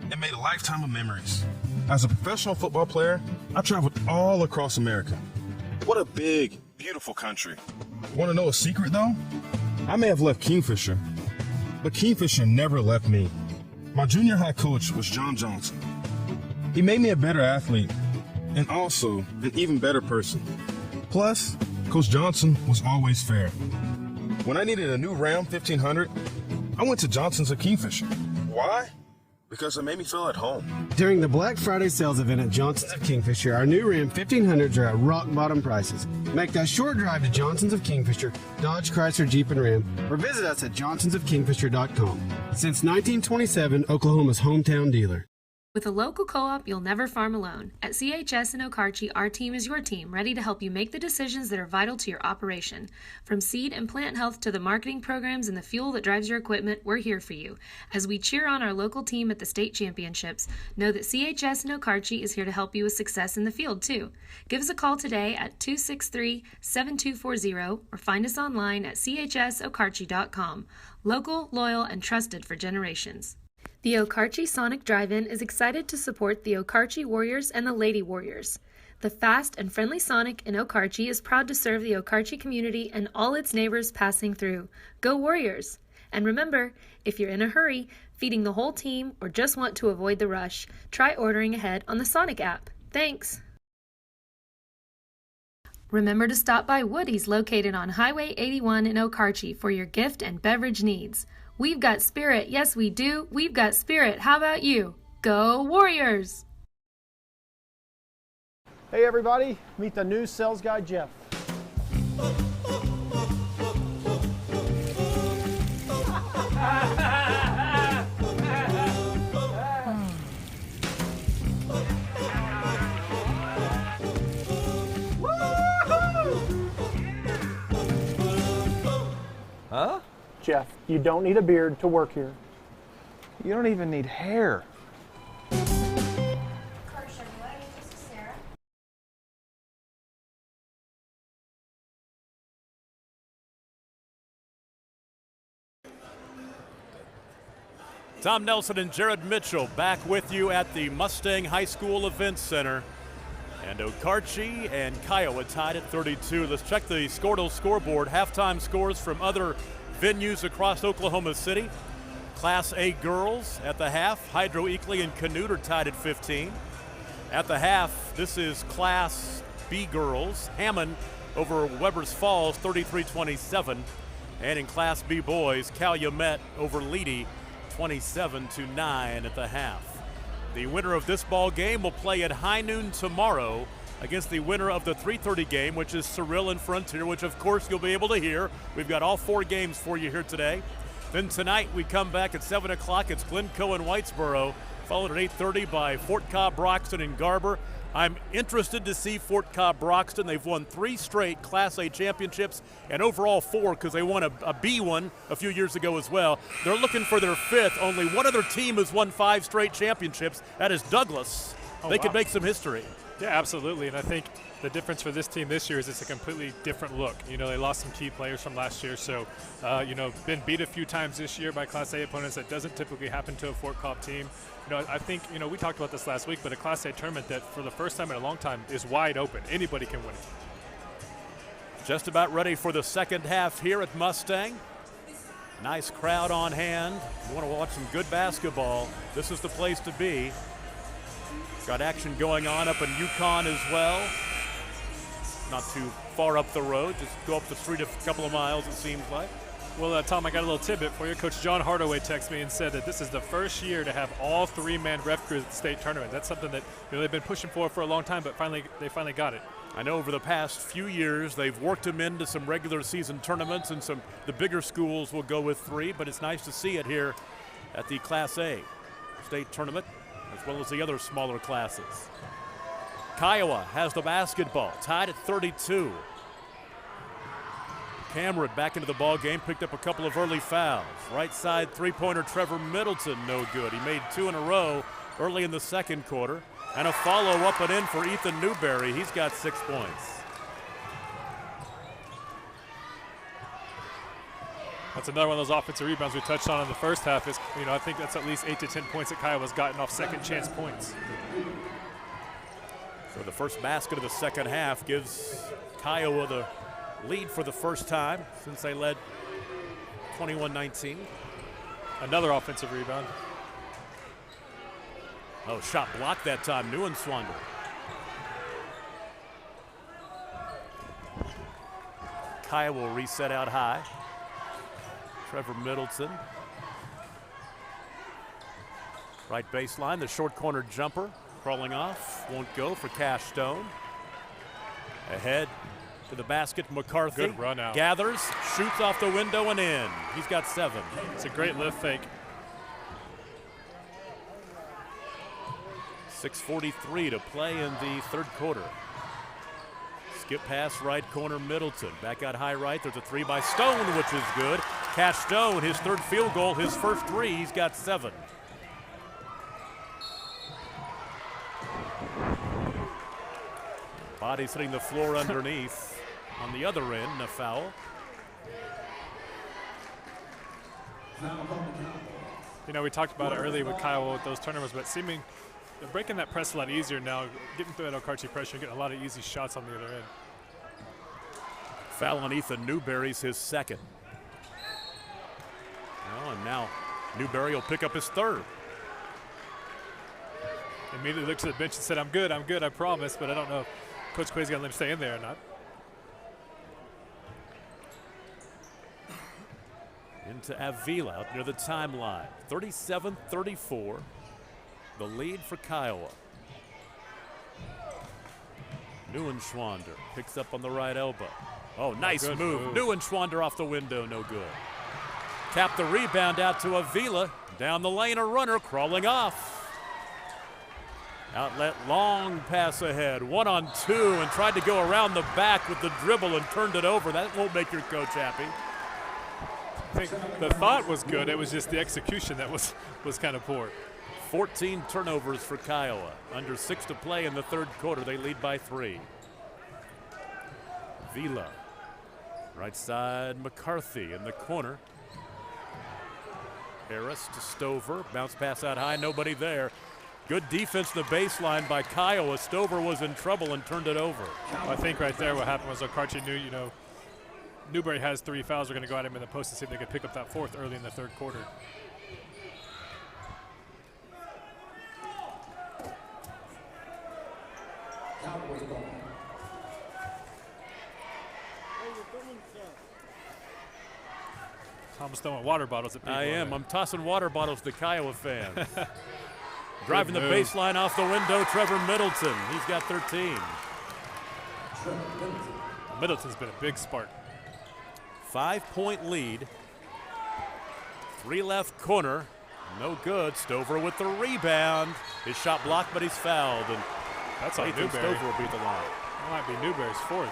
and made a lifetime of memories. As a professional football player, I traveled all across America. What a big, beautiful country. Want to know a secret though? I may have left Kingfisher, but Kingfisher never left me. My junior high coach was John Johnson. He made me a better athlete and also an even better person. Plus, Coach Johnson was always fair. When I needed a new Ram 1500, I went to Johnson's of Kingfisher. Why? Because it made me feel at home. During the Black Friday sales event at Johnson's of Kingfisher, our new Ram 1500s are at rock bottom prices. Make that short drive to Johnson's of Kingfisher, Dodge, Chrysler, Jeep, and Ram, or visit us at johnsonsofkingfisher.com. Since 1927, Oklahoma's hometown dealer. With a local co-op, you'll never farm alone. At CHS and Okarche, our team is your team, ready to help you make the decisions that are vital to your operation. From seed and plant health to the marketing programs and the fuel that drives your equipment, we're here for you. As we cheer on our local team at the state championships, know that CHS and Okarche is here to help you with success in the field, too. Give us a call today at 263-7240 or find us online at chsokarche.com. Local, loyal, and trusted for generations. The Okarche Sonic Drive-In is excited to support the Okarche Warriors and the Lady Warriors. The fast and friendly Sonic in Okarche is proud to serve the Okarche community and all its neighbors passing through. Go Warriors! And remember, if you're in a hurry, feeding the whole team, or just want to avoid the rush, try ordering ahead on the Sonic app. Thanks! Remember to stop by Woody's located on Highway 81 in Okarche for your gift and beverage needs. We've got spirit. Yes, we do. We've got spirit. How about you? Go Warriors! Hey everybody, meet the new sales guy, Jeff. Huh? Jeff, you don't need a beard to work here. You don't even need hair. Tom Nelson and Jared Mitchell back with you at the Mustang High School Events Center. And Okarche and Kiowa tied at 32. Let's check the Squirtle scoreboard. Halftime scores from other venues across Oklahoma City. Class A girls at the half. Hydro Eakley and Canute are tied at 15. At the half, this is Class B girls. Hammond over Weber's Falls, 33-27. And in Class B boys, Calumet over Leedy, 27-9 at the half. The winner of this ball game will play at high noon tomorrow against the winner of the 3:30 game, which is Cyril and Frontier, which of course you'll be able to hear. We've got all 4 games for you here today. Then tonight we come back at 7 o'clock. It's Glencoe and Whitesboro, followed at 8:30 by Fort Cobb, Broxton, and Garber. I'm interested to see Fort Cobb, Broxton. They've won 3 straight Class A championships and overall 4 because they won a B one a few years ago as well. They're looking for their 5th. Only one other team has won 5 straight championships. That is Douglas. They could make some history. Yeah, absolutely. And I think the difference for this team this year is it's a completely different look. You know, they lost some key players from last year, so, been beat a few times this year by Class A opponents. That doesn't typically happen to a Fort Cobb team. You know, I think, we talked about this last week, but a Class A tournament that for the first time in a long time is wide open. Anybody can win it. Just about ready for the second half here at Mustang. Nice crowd on hand. You want to watch some good basketball, this is the place to be. Got action going on up in Yukon as well. Not too far up the road, just go up the street a couple of miles, it seems like. Well, Tom, I got a little tidbit for you. Coach John Hardaway texted me and said that this is the first year to have all 3-man ref crews at the state tournament. That's something that they've been pushing for a long time, but they finally got it. I know over the past few years they've worked them into some regular season tournaments, and the bigger schools will go with 3, but it's nice to see it here at the Class A state tournament, as well as the other smaller classes. Kiowa has the basketball, tied at 32. Cameron back into the ball game, picked up a couple of early fouls. Right side three-pointer Trevor Middleton, no good. He made 2 in a row early in the second quarter. And a follow up and in for Ethan Newberry. He's got 6 points. That's another one of those offensive rebounds we touched on in the first half. Is, you know, I think that's at least 8 to 10 points that Kiowa's gotten off second chance points. So the first basket of the second half gives Kiowa the lead for the first time since they led 21-19. Another offensive rebound. Oh, shot blocked that time. Neuenswander. Kiowa will reset out high. Trevor Middleton. Right baseline, the short corner jumper. Crawling off, won't go for Cash Stone. Ahead to the basket, McCarthy. Good run out. Gathers, shoots off the window and in. He's got 7. It's a great lift fake. 6:43 to play in the third quarter. Skip pass, right corner, Middleton. Back out high right, there's a 3 by Stone, which is good. Cash Stone, his third field goal, his first 3, he's got 7. Body's hitting the floor underneath. On the other end, a foul. You know, we talked about it earlier with Kiowa with those turnovers, but they're breaking that press a lot easier now, getting through that Okarche pressure, getting a lot of easy shots on the other end. Foul on Ethan Newberry's his second. Oh, and now Newberry will pick up his third. Immediately looked to the bench and said, I'm good, I promise, but I don't know if Coach Quay's going to let him stay in there or not. Into Avila out near the timeline. 37-34. The lead for Kiowa. Neuenschwander picks up on the right elbow. Oh, nice move. Neuenschwander off the window, no good. Tap the rebound out to Avila. Down the lane, a runner crawling off. Outlet, long pass ahead. 1-on-2 and tried to go around the back with the dribble and turned it over. That won't make your coach happy. I think the thought was good. It was just the execution that was kind of poor. 14 turnovers for Kiowa. Under 6 to play in the third quarter. They lead by 3. Vila. Right side, McCarthy in the corner. Harris to Stover. Bounce pass out high, nobody there. Good defense in the baseline by Kiowa. Stover was in trouble and turned it over. I think right there what happened was Okarche knew, you know, Newberry has 3 fouls. We're going to go at him in the post to see if they could pick up that 4th early in the third quarter. Thomas throwing water bottles at people. I am. I'm tossing water bottles to Kiowa fans. Driving the baseline off the window, Trevor Middleton. He's got 13. Middleton's been a big spark. 5-point lead. 3 left corner. No good. Stover with the rebound. His shot blocked, but he's fouled. And that's on Newberry. Stover will beat the line. That might be Newberry's 4th.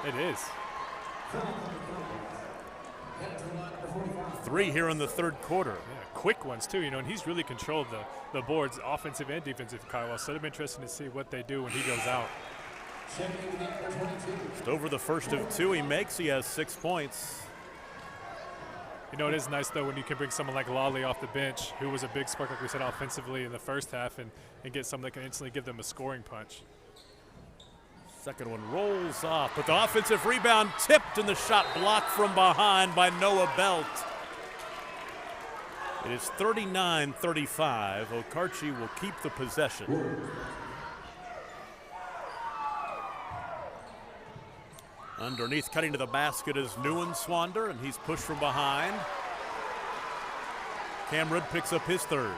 It is. 3 here in the third quarter. Yeah, quick ones too, you know, and he's really controlled the boards, offensive and defensive for Kiowa. So it'll be interesting to see what they do when he goes out. Stover the first of 2 he makes. He has 6 points. You know, it is nice, though, when you can bring someone like Lawley off the bench, who was a big spark, like we said, offensively in the first half, and get someone that can instantly give them a scoring punch. Second one rolls off, but the offensive rebound tipped and the shot blocked from behind by Noah Belt. It is 39-35. Okarche will keep the possession. Underneath, cutting to the basket is Neuenschwander, and he's pushed from behind. Cameron picks up his 3rd.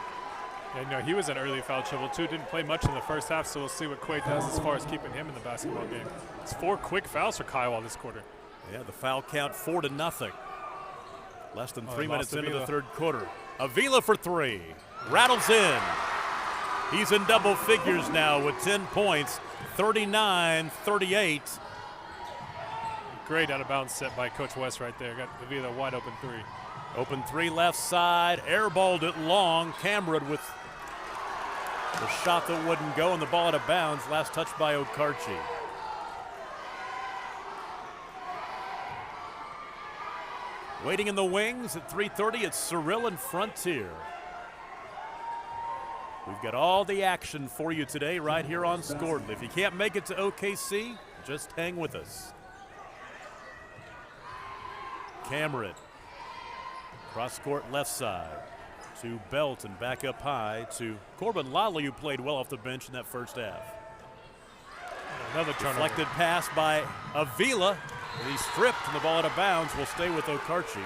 And, you know, he was in early foul trouble, too. Didn't play much in the first half, so we'll see what Quay does as far as keeping him in the basketball game. It's 4 quick fouls for Kiowa this quarter. Yeah, the foul count 4-0. Less than 3 minutes into the third quarter. Avila for 3. Rattles in. He's in double figures now with 10 points. 39-38. Great out-of-bounds set by Coach West right there. Got Avila wide open 3. Open 3 left side. Airballed it long. Cameron with the shot that wouldn't go and the ball out of bounds. Last touch by Okarche. Waiting in the wings at 3:30, it's Cyril and Frontier. We've got all the action for you today right here on Scored. If you can't make it to OKC, just hang with us. Cameron, cross court left side to Belton, back up high to Corbin Lally, who played well off the bench in that first half. Another turnover. Deflected pass by Avila. He's stripped and the ball out of bounds will stay with Okarche.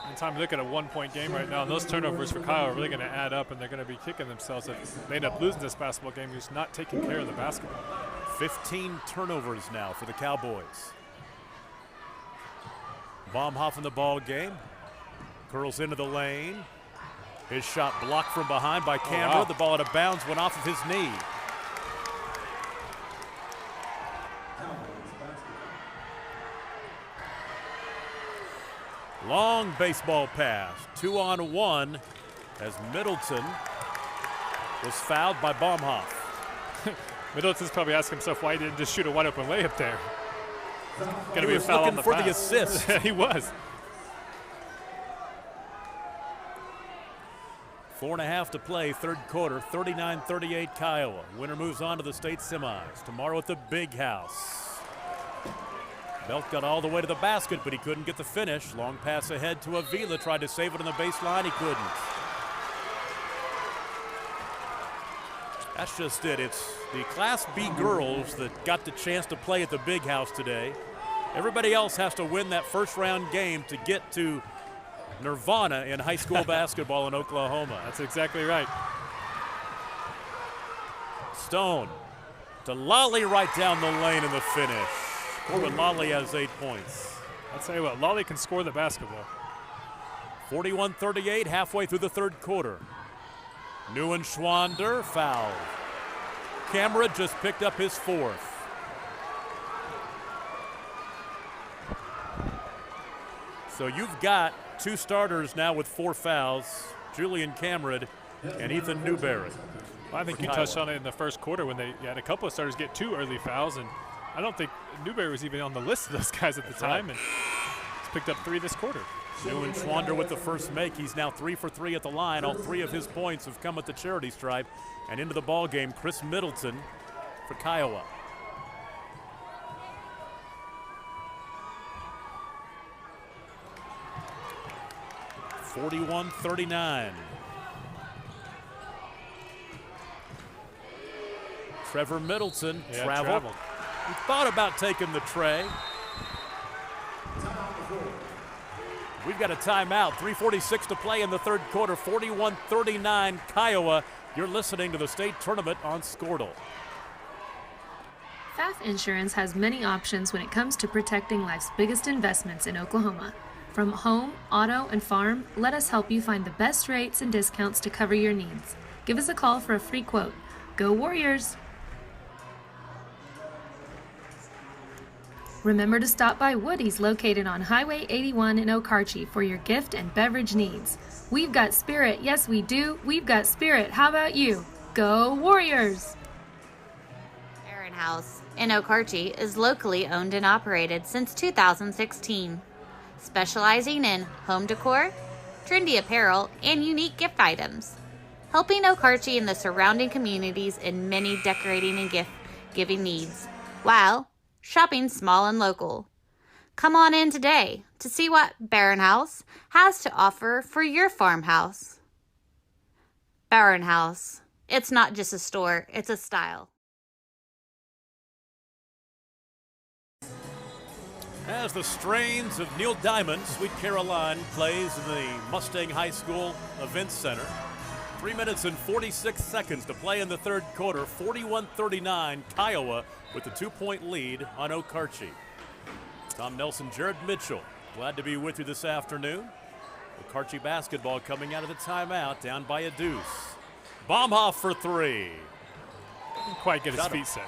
Anytime you look at a 1-point game right now, and those turnovers for Kiowa are really going to add up, and they're going to be kicking themselves if they end up losing this basketball game who's not taking care of the basketball. 15 turnovers now for the Cowboys. Baumhoff in the ball game. Curls into the lane. His shot blocked from behind by Camera. Oh, wow. The ball out of bounds went off of his knee. Long baseball pass, 2-on-1 as Middleton was fouled by Baumhoff. Middleton's probably asking himself why he didn't just shoot a wide open layup there. Gonna be a foul on the for pass. the assist. He was. 4.5 to play, third quarter, 39-38 Kiowa. Winner moves on to the state semis. Tomorrow at the Big House. Belt got all the way to the basket, but he couldn't get the finish. Long pass ahead to Avila, tried to save it on the baseline, he couldn't. That's just it. It's the Class B girls that got the chance to play at the Big House today. Everybody else has to win that first round game to get to Nirvana in high school basketball in Oklahoma. That's exactly right. Stone to Lally right down the lane in the finish. Corbin Lally has 8 points. I'll tell you what, Lally can score the basketball. 41-38, halfway through the third quarter. Neuenschwander fouled. Camera just picked up his 4th. So you've got 2 starters now with 4 fouls, Julian Cameron and Ethan Newberry. Well, I think you touched on it in the first quarter when they had a couple of starters get 2 early fouls, and I don't think Newberry was even on the list of those guys at the time, and he's picked up 3 this quarter. Neuenschwander with the first make. He's now 3 for 3 at the line. All 3 of his points have come at the charity stripe. And into the ball game, Chris Middleton for Kiowa. (41-39). Trevor Middleton traveled. He thought about taking the tray. We've got a timeout. 3:46 to play in the third quarter. 41-39 Kiowa. You're listening to the state tournament on Scoredle. FAF Insurance has many options when it comes to protecting life's biggest investments in Oklahoma. From home, auto, and farm, let us help you find the best rates and discounts to cover your needs. Give us a call for a free quote. Go Warriors! Remember to stop by Woody's located on Highway 81 in Okarche for your gift and beverage needs. We've got spirit, yes we do. We've got spirit, how about you? Go Warriors! Barron House in Okarche is locally owned and operated since 2016, specializing in home decor, trendy apparel, and unique gift items, helping Okarche and the surrounding communities in many decorating and gift-giving needs, while shopping small and local. Come on in today to see what Barron House has to offer for your farmhouse. Barron House. It's not just a store, it's a style. As the strains of Neil Diamond, Sweet Caroline, plays in the Mustang High School Events Center. 3 minutes and 46 seconds to play in the third quarter. 41-39 Kiowa with the 2-point lead on Okarche. Tom Nelson, Jared Mitchell, glad to be with you this afternoon. Okarche basketball coming out of the timeout, down by a deuce. Baumhoff for 3. Didn't quite get his feet set.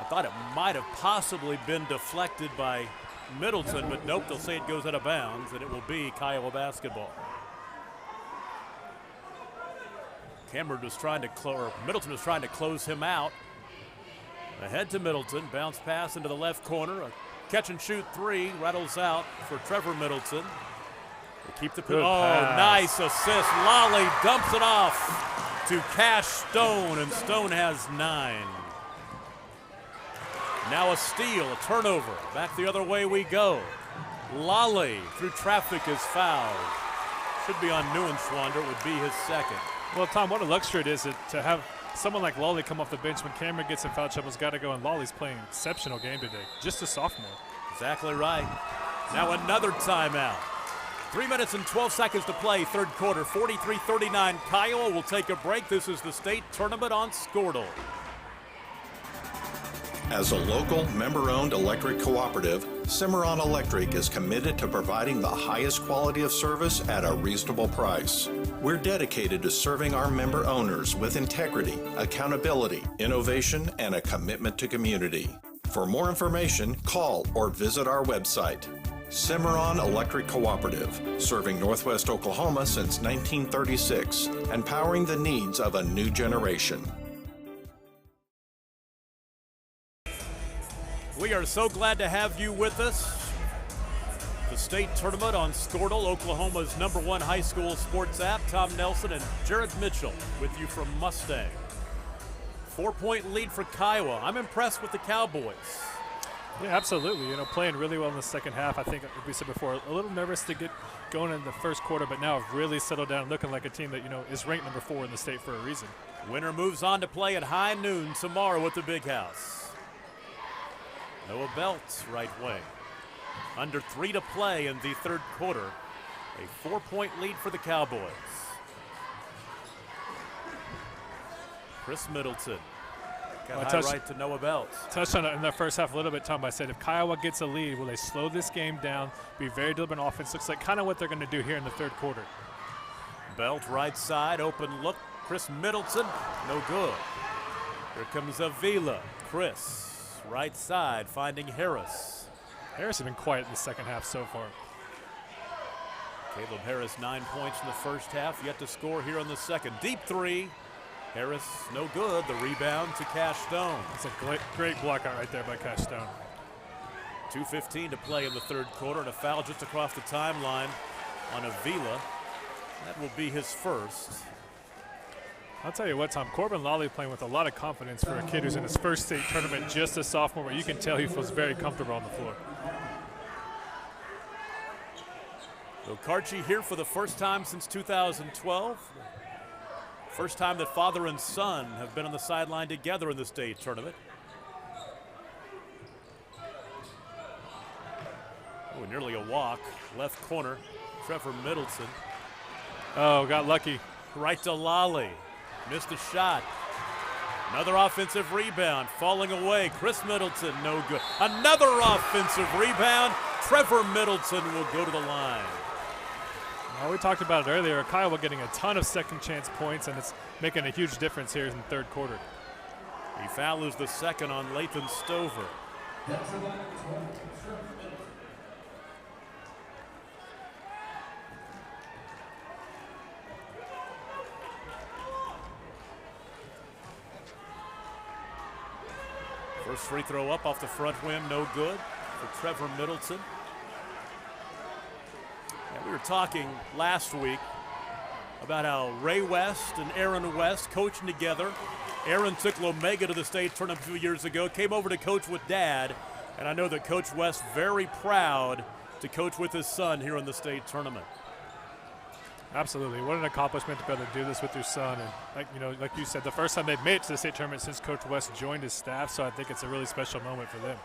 I thought it might have possibly been deflected by Middleton, but nope, they'll say it goes out of bounds, and it will be Kiowa basketball. Middleton was trying to close him out. Ahead to Middleton, bounce pass into the left corner. A Catch and shoot three, rattles out for Trevor Middleton. They keep the pass. Nice assist. Lolly dumps it off to Cash Stone, and Stone has 9. Now a steal, a turnover. Back the other way we go. Lolly through traffic is fouled. Should be on Neuenschwander, would be his second. Well, Tom, what a luxury it is to have someone like Lolly come off the bench when Cameron gets in foul trouble's got to go, and Lolly's playing an exceptional game today. Just a sophomore. Exactly right. Now another timeout. 3 minutes and 12 seconds to play, third quarter. 43-39. Kiowa will take a break. This is the state tournament on Squirtle. As a local, member-owned electric cooperative, Cimarron Electric is committed to providing the highest quality of service at a reasonable price. We're dedicated to serving our member owners with integrity, accountability, innovation, and a commitment to community. For more information, call or visit our website. Cimarron Electric Cooperative, serving Northwest Oklahoma since 1936 and powering the needs of a new generation. We are so glad to have you with us. The state tournament on Squirtle, Oklahoma's #1 high school sports app. Tom Nelson and Jared Mitchell with you from Mustang. 4-point lead for Kiowa. I'm impressed with the Cowboys. Yeah, absolutely. You know, playing really well in the second half. I think, like we said before, a little nervous to get going in the first quarter, but now have really settled down, looking like a team that, you know, is ranked #4 in the state for a reason. Winner moves on to play at high noon tomorrow at the Big House. Noah Belt, right wing. Under 3 to play in the third quarter. A 4-point lead for the Cowboys. Chris Middleton got high right to Noah Belt. Touched on it in the first half a little bit, Tom. I said if Kiowa gets a lead, will they slow this game down, be very deliberate on offense? Looks like kind of what they're going to do here in the third quarter. Belt right side, open look. Chris Middleton, no good. Here comes Avila. Chris. Right side, finding Harris. Harris has been quiet in the second half so far. Caleb Harris, 9 points in the first half, yet to score here in the second. Deep three. Harris, no good. The rebound to Cash Stone. That's a great block out right there by Cash Stone. 2:15 to play in the third quarter, and a foul just across the timeline on Avila. That will be his first. I'll tell you what, Tom, Corbin Lolly playing with a lot of confidence for a kid who's in his first state tournament, just a sophomore, where you can tell he feels very comfortable on the floor. Okarche here for the first time since 2012. First time that father and son have been on the sideline together in the state tournament. Oh, nearly a walk. Left corner, Trevor Middleton. Oh, got lucky. Right to Lolly. Missed a shot. Another offensive rebound, falling away. Chris Middleton, no good. Another offensive rebound. Trevor Middleton will go to the line. Well, we talked about it earlier. Kiowa getting a ton of second chance points, and it's making a huge difference here in the third quarter. He fouls the second on Lathan Stover. First free throw up off the front rim, no good for Trevor Middleton. And we were talking last week about how Ray West and Aaron West coaching together. Aaron took Lomega to the state tournament a few years ago, came over to coach with Dad, and I know that Coach West very proud to coach with his son here in the state tournament. Absolutely, what an accomplishment to be able to do this with your son. And like you said, the first time they've made it to the state tournament since Coach West joined his staff, so I think it's a really special moment for them.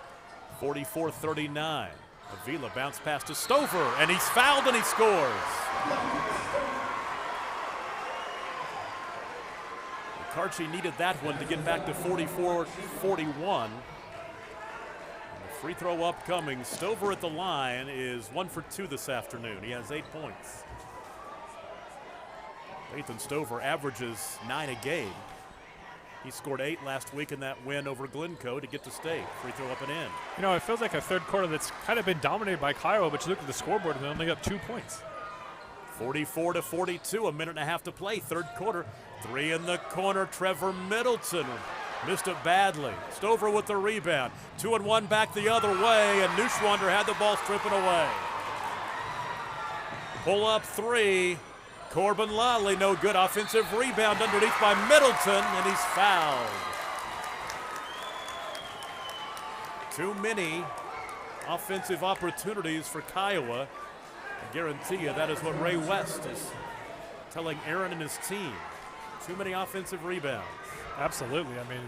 44-39. Avila bounce pass to Stover, and he's fouled and he scores. Okarche needed that one to get back to 44-41. The free throw upcoming. Stover at the line is 1 for 2 this afternoon. He has 8 points. Lathan Stover averages 9 a game. He scored 8 last week in that win over Glencoe to get to state. Free throw up and in. You know, it feels like a third quarter that's kind of been dominated by Kiowa, but you look at the scoreboard and they only got 2 points. 44-42, a minute and a half to play, third quarter. 3 in the corner, Trevor Middleton. Missed it badly. Stover with the rebound. 2-1 back the other way, and Neuschwander had the ball stripping away. Pull up three. Corbin Lally, no good. Offensive rebound underneath by Middleton, and he's fouled. Too many offensive opportunities for Kiowa. I guarantee you that is what Ray West is telling Aaron and his team. Too many offensive rebounds. Absolutely. I mean,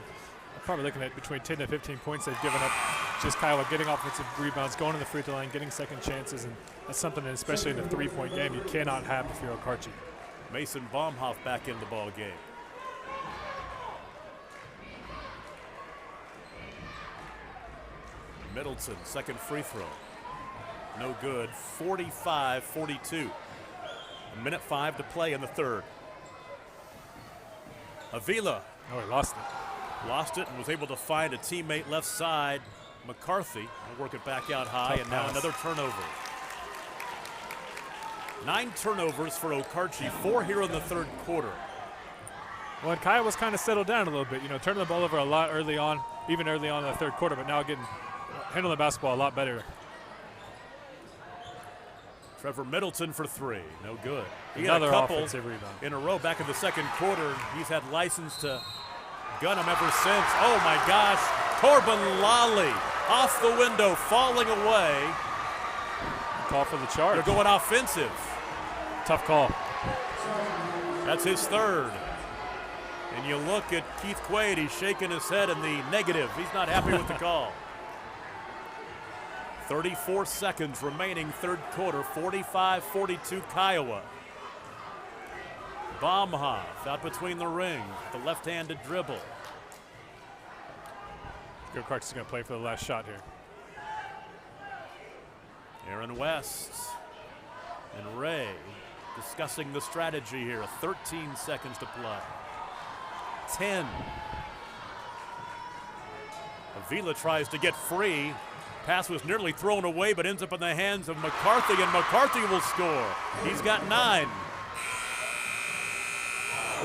I'm probably looking at between 10 to 15 points they've given up. Just Kiowa getting offensive rebounds, going to the free throw line, getting second chances, and that's something that, especially in a three-point game, you cannot have if you're Okarche. Mason Baumhoff back in the ball game. Middleton, second free throw. No good. 45-42. 1:05 to play in the third. Avila. Oh, he lost it. Lost it and was able to find a teammate left side. McCarthy will work it back out high, Tough and now pass. another turnover. 9 turnovers for Okarche, 4 here in the third quarter. Well, and Kiowa's kind of settled down a little bit, turning the ball over a lot early on, even early on in the third quarter, but now handling the basketball a lot better. Trevor Middleton for 3, no good. He Another had a couple offensive rebound in a row back in the second quarter. He's had license to gun him ever since. Oh my gosh, Corbin Lally off the window, falling away. Call for the charge. They're going offensive. Tough call. That's his third. And you look at Keith Quaid, he's shaking his head in the negative. He's not happy with the call. 34 seconds remaining, third quarter, 45-42 Kiowa. Baumhoff out between the rings, the left-handed dribble. Okarche is going to play for the last shot here. Aaron West and Ray discussing the strategy here. 13 seconds to play. 10. Avila tries to get free. Pass was nearly thrown away, but ends up in the hands of McCarthy, and McCarthy will score. He's got 9.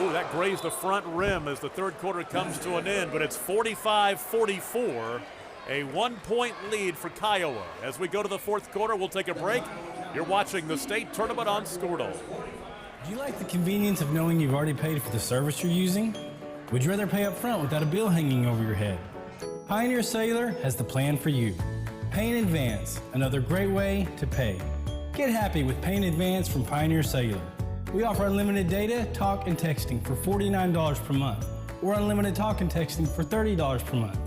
Ooh, that grazed the front rim as the third quarter comes to an end, but it's 45-44, a 1-point lead for Kiowa. As we go to the fourth quarter, we'll take a break. You're watching the state tournament on Squirtle. Do you like the convenience of knowing you've already paid for the service you're using? Would you rather pay up front without a bill hanging over your head? Pioneer Cellular has the plan for you. Pay in advance, another great way to pay. Get happy with Pay in Advance from Pioneer Cellular. We offer unlimited data, talk, and texting for $49 per month, or unlimited talk and texting for $30 per month.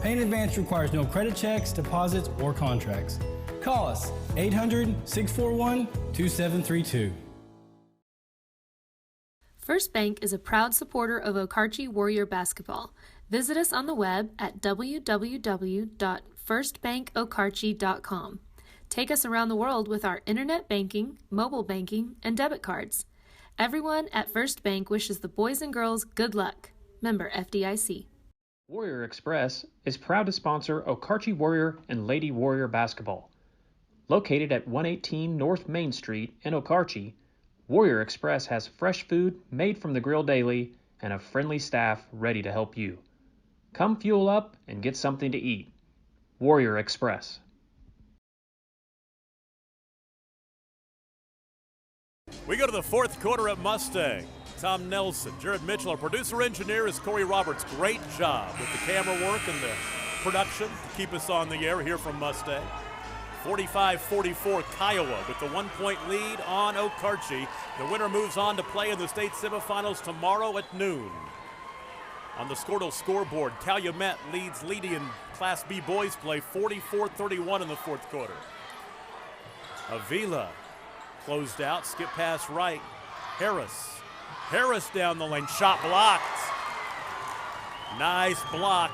Pay in Advance requires no credit checks, deposits, or contracts. Call us 800-641-2732. First Bank is a proud supporter of Okarche Warrior basketball. Visit us on the web at www.firstbankokarche.com. Take us around the world with our internet banking, mobile banking, and debit cards. Everyone at First Bank wishes the boys and girls good luck. Member FDIC. Warrior Express is proud to sponsor Okarche Warrior and Lady Warrior basketball. Located at 118 North Main Street in Okarche, Warrior Express has fresh food made from the grill daily and a friendly staff ready to help you. Come fuel up and get something to eat. Warrior Express. We go to the fourth quarter at Mustang. Tom Nelson, Jared Mitchell, our producer-engineer is Corey Roberts. Great job with the camera work and the production to keep us on the air here from Mustang. 45-44 Kiowa with the 1-point lead on Okarche. The winner moves on to play in the state semifinals tomorrow at noon. On the Squirtle scoreboard, Calumet leads Leedy in Class B boys play 44-31 in the fourth quarter. Avila closed out, skip pass right. Harris down the lane, shot blocked. Nice block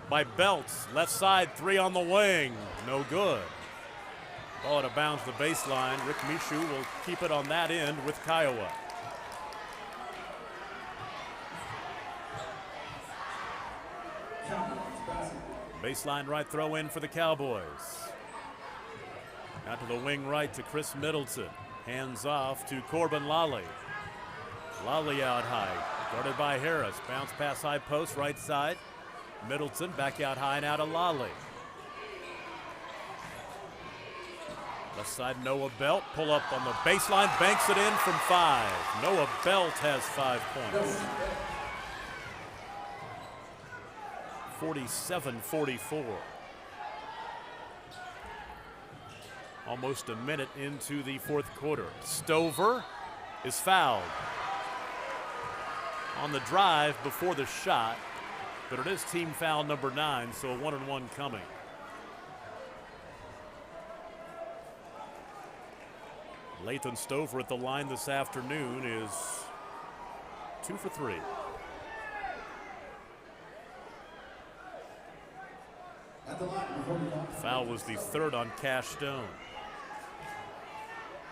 by Belts. Left side, 3 on the wing, no good. Ball out of bounds the baseline. Rick Mishu will keep it on that end with Kiowa. Baseline right throw in for the Cowboys. Out to the wing right to Chris Middleton. Hands off to Corbin Lally. Lally out high. Started by Harris. Bounce pass high post, right side. Middleton back out high now to Lally. Left side, Noah Belt. Pull up on the baseline, banks it in from 5. Noah Belt has 5 points. 47-44. Almost a minute into the fourth quarter. Stover is fouled on the drive before the shot, but it is team foul number 9, so a 1-and-1 coming. Lathan Stover at the line this afternoon is 2 for 3. Foul was the 3rd on Cash Stone.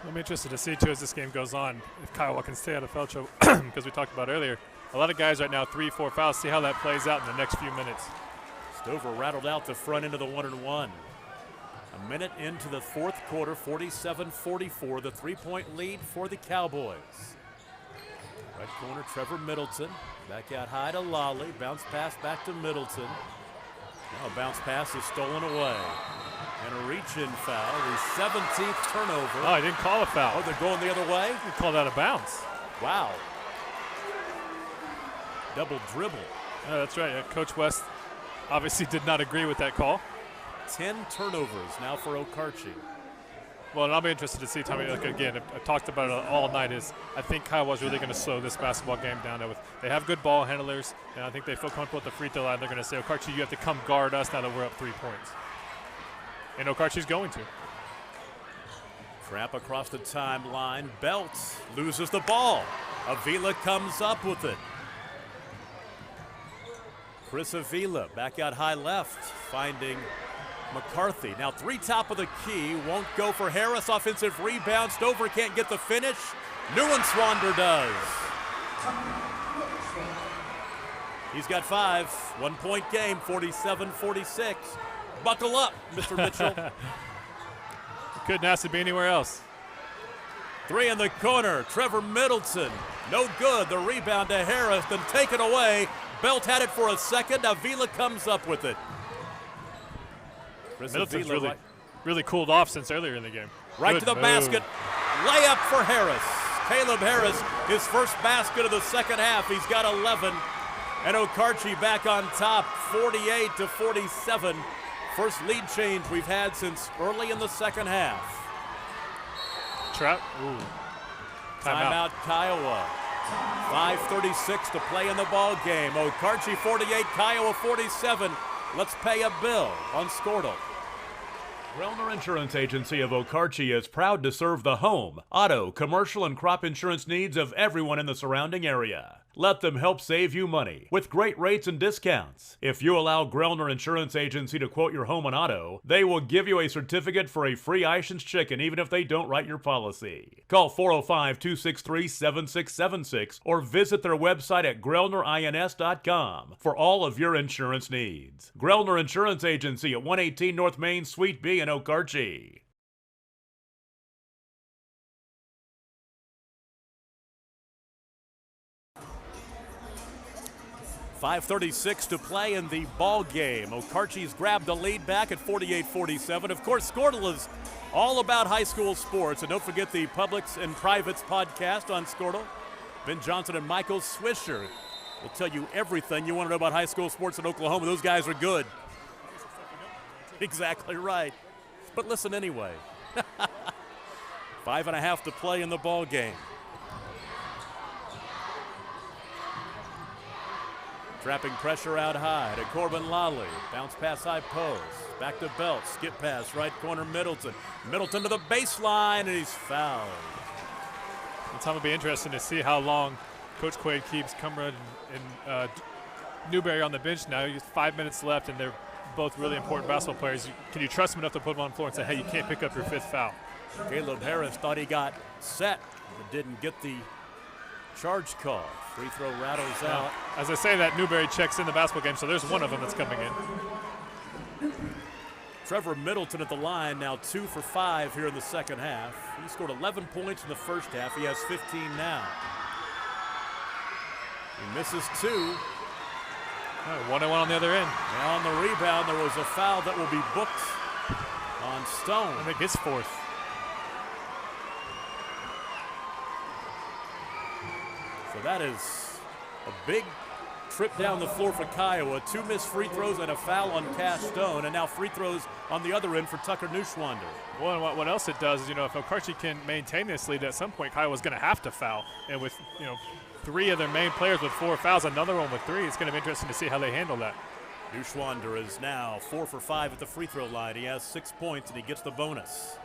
I'm interested to see, too, as this game goes on, if Kiowa can stay out of foul trouble, because we talked about earlier. A lot of guys right now, 3-4 fouls. See how that plays out in the next few minutes. Stover rattled out the front end of the 1-and-1. A minute into the fourth quarter, 47-44, the 3-point lead for the Cowboys. Right corner, Trevor Middleton. Back out high to Lally. Bounce pass back to Middleton. Now a bounce pass is stolen away. And a reach-in foul, the 17th turnover. Oh, I didn't call a foul. Oh, they're going the other way? He called out of bounds. Wow. Double dribble. That's right. Coach West obviously did not agree with that call. 10 turnovers now for Okarche. Well, and I'll be interested to see, Tommy, like again, I talked about it all night, is I think Kiowa's really going to slow this basketball game down. They have good ball handlers, and I think they feel comfortable at the free throw line. They're going to say, Okarche, you have to come guard us now that we're up 3 points. And Okarche's going to. Trap across the timeline. Belt loses the ball. Avila comes up with it. Chris Avila back out high left, finding McCarthy. Now 3 top of the key, won't go for Harris. Offensive rebound. Stover can't get the finish. Neuenswander does. He's got 5. 1-point game, 47-46. Buckle up, Mr. Mitchell. Couldn't ask to be anywhere else. 3 in the corner. Trevor Middleton. No good. The rebound to Harris, then taken away. Belt had it for a second. Avila comes up with it. Middleton's really cooled off since earlier in the game. Right Good to the move. basket. Layup for Harris. Caleb Harris, his first basket of the second half. He's got 11. And Okarche back on top, 48-47. First lead change we've had since early in the second half. Trap. Timeout, Kiowa. 5:36 to play in the ball game. Okarche 48, Kiowa 47. Let's pay a bill on Squirtle. Grellner Insurance Agency of Okarche is proud to serve the home, auto, commercial, and crop insurance needs of everyone in the surrounding area. Let them help save you money with great rates and discounts. If you allow Grellner Insurance Agency to quote your home and auto, they will give you a certificate for a free Ishin's chicken even if they don't write your policy. Call 405-263-7676 or visit their website at grellnerins.com for all of your insurance needs. Grellner Insurance Agency at 118 North Main, Suite B in Okarche. 5:36 to play in the ball game. Okarche's grabbed the lead back at 48-47. Of course, Squirtle is all about high school sports. And don't forget the Publics and Privates podcast on Squirtle. Ben Johnson and Michael Swisher will tell you everything you want to know about high school sports in Oklahoma. Those guys are good. Exactly right. But listen anyway. 5.5 to play in the ball game. Trapping pressure out high to Corbin Lally. Bounce pass high post. Back to Belt. Skip pass right corner Middleton. Middleton to the baseline and he's fouled. It's going to be interesting to see how long Coach Quaid keeps Cumberland and Newberry on the bench now. He's 5 minutes left and they're both really important basketball players. Can you trust them enough to put them on the floor and say, hey, you can't pick up your 5th foul? Caleb Harris thought he got set but didn't get the charge call. Free throw rattles out. As I say that, Newberry checks in the basketball game, so there's one of them that's coming in. Trevor Middleton at the line, now 2 for 5 here in the second half. He scored 11 points in the first half. He has 15 now. He misses 2. 1-1 on the other end. Now on the rebound, there was a foul that will be booked on Stone. I think his 4th. So that is a big trip down the floor for Kiowa. 2 missed free throws and a foul on Cash Stone, and now free throws on the other end for Tucker Neuschwander. Well, and what else it does is, if Okarche can maintain this lead, at some point Kiowa's going to have to foul. And with, 3 of their main players with 4 fouls, another one with 3, it's going to be interesting to see how they handle that. Neuschwander is now 4 for 5 at the free throw line. He has 6 points, and he gets the bonus.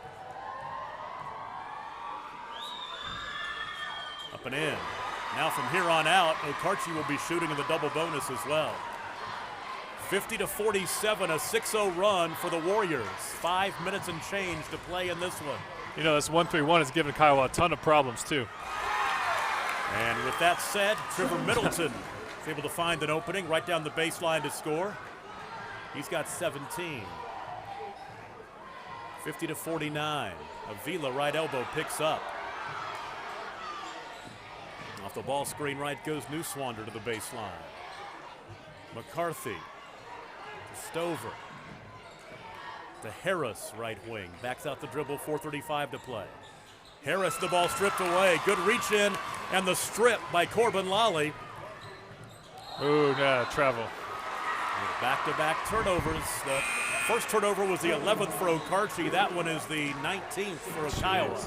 Up and in. Now from here on out, Okarche will be shooting in the double bonus as well. 50-47, a 6-0 run for the Warriors. 5 minutes and change to play in this one. This 1-3-1 has given Kiowa a ton of problems too. And with that said, Trevor Middleton is able to find an opening right down the baseline to score. He's got 17. 50-49. Avila right elbow picks up. Off the ball screen right goes Neuschwander to the baseline. McCarthy to Stover. To Harris, right wing. Backs out the dribble, 4:35 to play. Harris, the ball stripped away. Good reach in, and the strip by Corbin Lally. Ooh, travel. Back-to-back turnovers. The first turnover was the 11th for Okarche. That one is the 19th for Kiowa.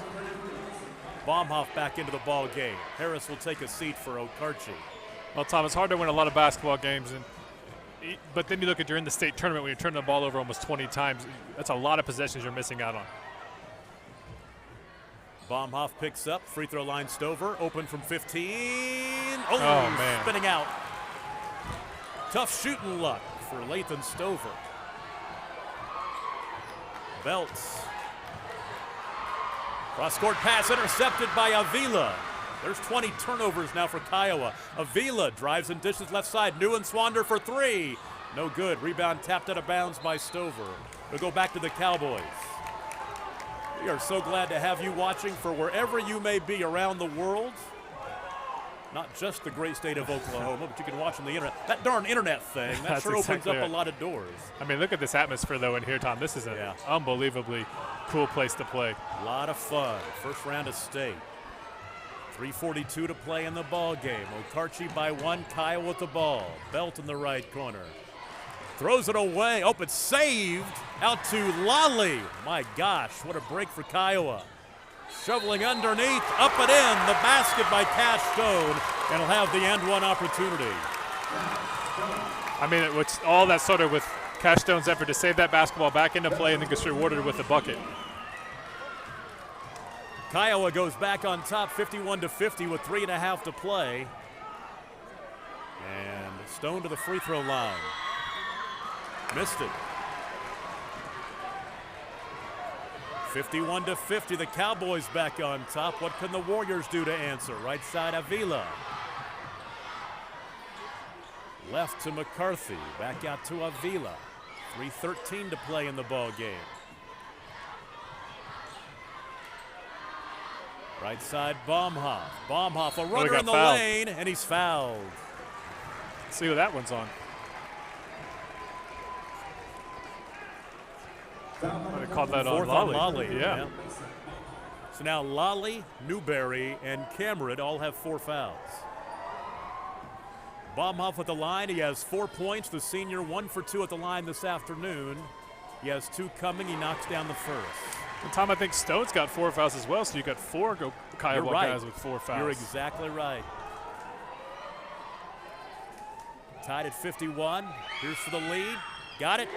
Baumhoff back into the ball game. Harris will take a seat for Okarche. Well, Tom, it's hard to win a lot of basketball games, but then you look at you're in the state tournament when you're turning the ball over almost 20 times. That's a lot of possessions you're missing out on. Baumhoff picks up. Free throw line Stover. Open from 15. Oh, man. Spinning out. Tough shooting luck for Lathan Stover. Belts. Cross-court pass intercepted by Avila. There's 20 turnovers now for Kiowa. Avila drives and dishes left side. Neuschwander for 3. No good. Rebound tapped out of bounds by Stover. We'll go back to the Cowboys. We are so glad to have you watching for wherever you may be around the world. Not just the great state of Oklahoma, but you can watch on the internet. That darn internet thing, that sure opens up a lot of doors. I mean, look at this atmosphere, though, in here, Tom. This is an unbelievably cool place to play. A lot of fun. First round of state. 3:42 to play in the ball game. Okarche by 1, Kiowa with the ball. Belt in the right corner. Throws it away. Oh, it's saved out to Lally. My gosh, what a break for Kiowa. Shoveling underneath, up and in, the basket by Cash Stone, and he'll have the end one opportunity. I mean, it's all that sort of with Cash Stone's effort to save that basketball back into play and then gets rewarded with a bucket. Kiowa goes back on top 51-50 with 3.5 to play. And Stone to the free throw line. Missed it. 51-50, the Cowboys back on top. What can the Warriors do to answer? Right side, Avila. Left to McCarthy, back out to Avila. 3:13 to play in the ball game. Right side, Baumhoff. Baumhoff, a runner in the lane, and he's fouled. Let's see who that one's on. I called that on Lally. Yeah. So now Lally, Newberry, and Cameron all have 4 fouls. Baumhoff at the line. He has 4 points. The senior 1 for 2 at the line this afternoon. He has 2 coming. He knocks down the first. And Tom, I think Stone's got 4 fouls as well, so you got 4 Kiowa guys with 4 fouls. You're exactly right. Tied at 51. Here's for the lead. Got it.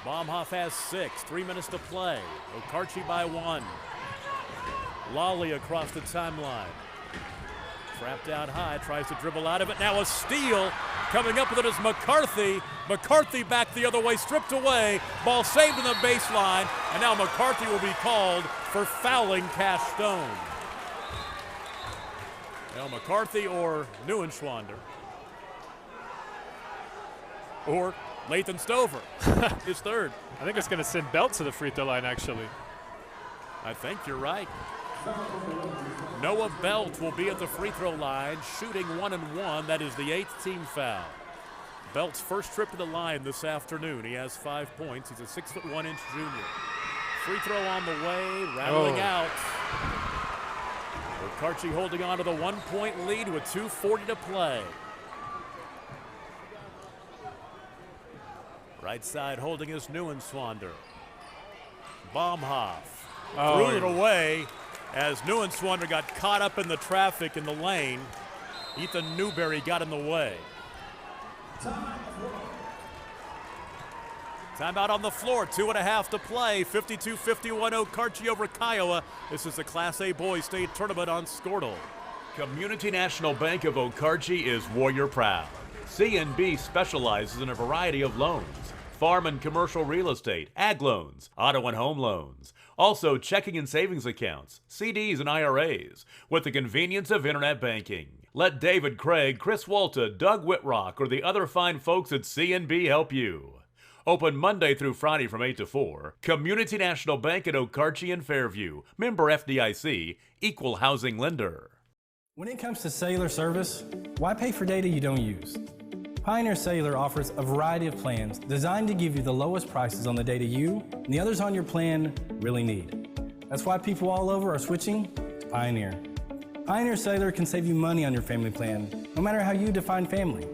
Baumhoff has 6. 3 minutes to play. Okarche by 1. Lally across the timeline. Trapped out high, tries to dribble out of it. Now a steal. Coming up with it is McCarthy. McCarthy back the other way, stripped away. Ball saved in the baseline. And now McCarthy will be called for fouling Cash Stone. Now McCarthy or Neuschwander. Or Lathan Stover, his third. I think it's going to send Belt to the free throw line, actually. I think you're right. Noah Belt will be at the free throw line, shooting 1 and 1. That is the 8th team foul. Belt's first trip to the line this afternoon. He has 5 points. He's a 6'1" junior. Free throw on the way, rattling out. Okarche holding on to the 1-point lead with 2:40 to play. Right side holding is Neuenswander. Baumhoff threw it away as Neuenswander got caught up in the traffic in the lane. Ethan Newberry got in the way. Timeout on the floor, 2.5 to play. 52-51 Okarche over Kiowa. This is the Class A Boys State Tournament on Skortle. Community National Bank of Okarche is Warrior proud. CNB specializes in a variety of loans. Farm and commercial real estate, ag loans, auto and home loans. Also checking and savings accounts, CDs and IRAs, with the convenience of internet banking. Let David Craig, Chris Walta, Doug Whitrock, or the other fine folks at CNB help you. Open Monday through Friday from 8 to 4. Community National Bank at Okarche and Fairview. Member FDIC, equal housing lender. When it comes to cellular service, why pay for data you don't use? Pioneer Cellular offers a variety of plans designed to give you the lowest prices on the data you and the others on your plan really need. That's why people all over are switching to Pioneer. Pioneer Cellular can save you money on your family plan, no matter how you define family.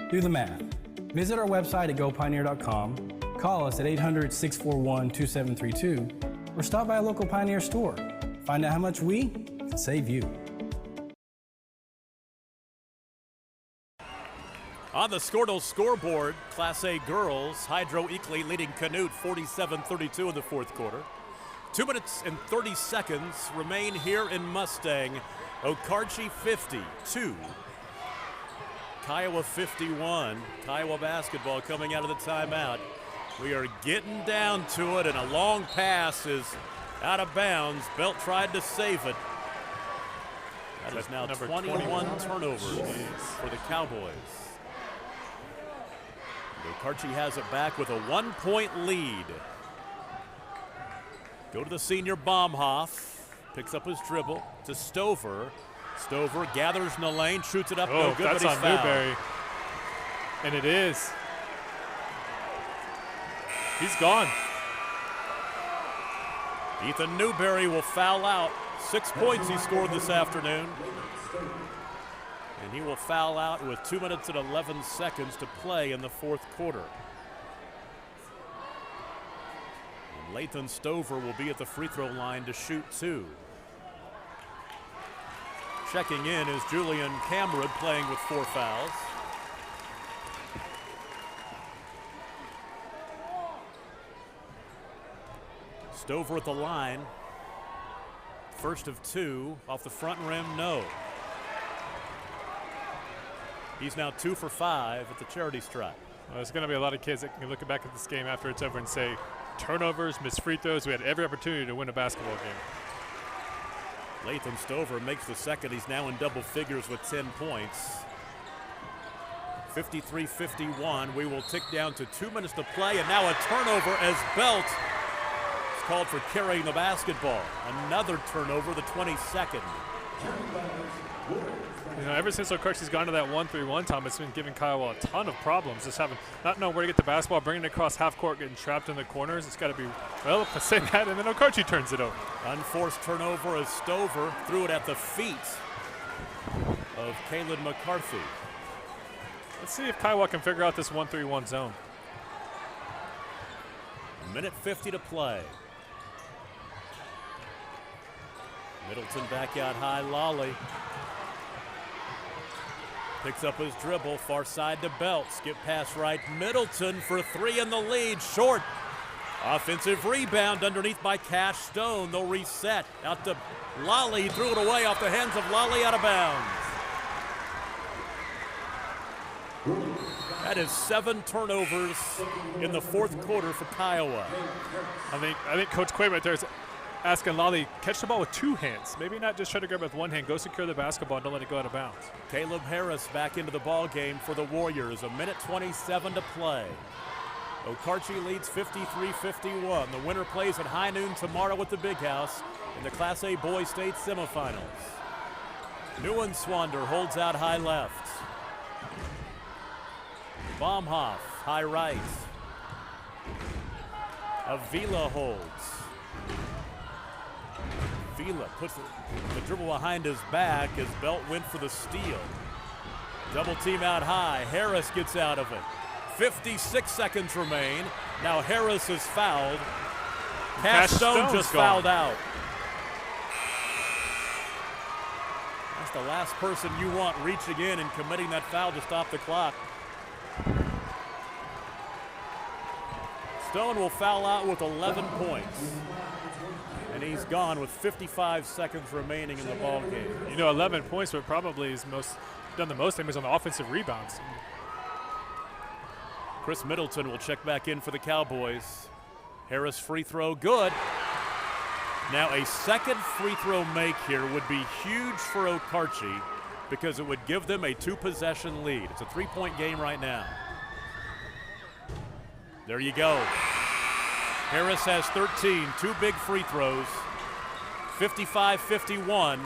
Do the math. Visit our website at gopioneer.com, call us at 800-641-2732, or stop by a local Pioneer store. Find out how much we can save you. On the Skortle scoreboard, Class A girls, Hydro Eakley leading Canute 47-32 in the fourth quarter. 2 minutes and 30 seconds remain here in Mustang. Okarche 52. Kiowa 51. Kiowa basketball coming out of the timeout. We are getting down to it, and a long pass is out of bounds. Belt tried to save it. That is now 21 turnovers for the Cowboys. Okarche has it back with a 1-point lead. Go to the senior Baumhoff. Picks up his dribble to Stover. Stover gathers in the lane, shoots it up, no good, that's but he's on fouled. Newberry. And it is. He's gone. Ethan Newberry will foul out. 6 points he scored this afternoon. And he will foul out with 2 minutes and 11 seconds to play in the fourth quarter. And Lathan Stover will be at the free throw line to shoot 2. Checking in is Julian Cameron, playing with 4 fouls. Stover at the line. First of 2 off the front rim, no. He's now 2 for 5 at the charity stripe. Well, there's going to be a lot of kids that can look back at this game after it's over and say, turnovers, missed free throws. We had every opportunity to win a basketball game. Lathan Stover makes the second. He's now in double figures with 10 points. 53-51. We will tick down to 2 minutes to play, and now a turnover as Belt is called for carrying the basketball. Another turnover, the 22nd. You know, ever since Okarche's gone to that 1-3-1, Tom, it's been giving Kiowa a ton of problems. Just not knowing where to get the basketball, bringing it across half court, getting trapped in the corners. It's got to be, well, if I say that, and then Okarche turns it over. Unforced turnover as Stover threw it at the feet of Kalen McCarthy. Let's see if Kiowa can figure out this 1-3-1 zone. A minute 50 to play. Middleton back out high, Lolly. Picks up his dribble, far side to Belt. Skip pass right, Middleton for 3 in the lead, short. Offensive rebound underneath by Cash Stone. They'll reset. Out to Lolly, threw it away off the hands of Lolly, out of bounds. That is 7 turnovers in the fourth quarter for Kiowa. I think Coach Quay right there is asking Lolly, catch the ball with 2 hands. Maybe not just try to grab it with 1 hand. Go secure the basketball and don't let it go out of bounds. Caleb Harris back into the ball game for the Warriors. A minute 27 to play. Okarche leads 53-51. The winner plays at high noon tomorrow at the Big House in the Class A Boys State semifinals. Neuenswander holds out high left. Baumhoff, high right. Avila holds. Avila puts the dribble behind his back as Belt went for the steal. Double team out high. Harris gets out of it. 56 seconds remain. Now Harris is fouled. Cash Stone just fouled out. That's the last person you want reaching in and committing that foul to stop the clock. Stone will foul out with 11 points. And he's gone with 55 seconds remaining in the ball game. You know, 11 points, but probably he's done the most damage on the offensive rebounds. Chris Middleton will check back in for the Cowboys. Harris free throw, good. Now a second free throw make here would be huge for Okarche because it would give them a 2-possession lead. It's a 3-point game right now. There you go. Harris has 13, 2 big free throws. 55-51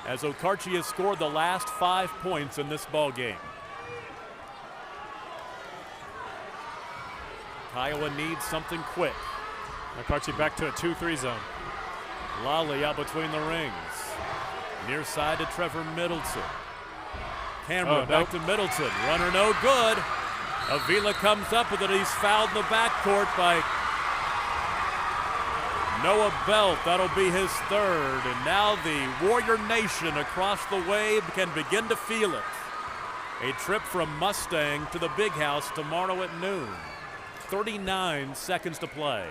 as Okarche has scored the last 5 points in this ball game. Kiowa needs something quick. Okarche back to a 2-3 zone. Lally out between the rings. Near side to Trevor Middleton. Cameron back to Middleton. Runner no good. Avila comes up with it. He's fouled in the backcourt by Noah Belt. That'll be his third. And now the Warrior Nation across the way can begin to feel it. A trip from Mustang to the Big House tomorrow at noon. 39 seconds to play.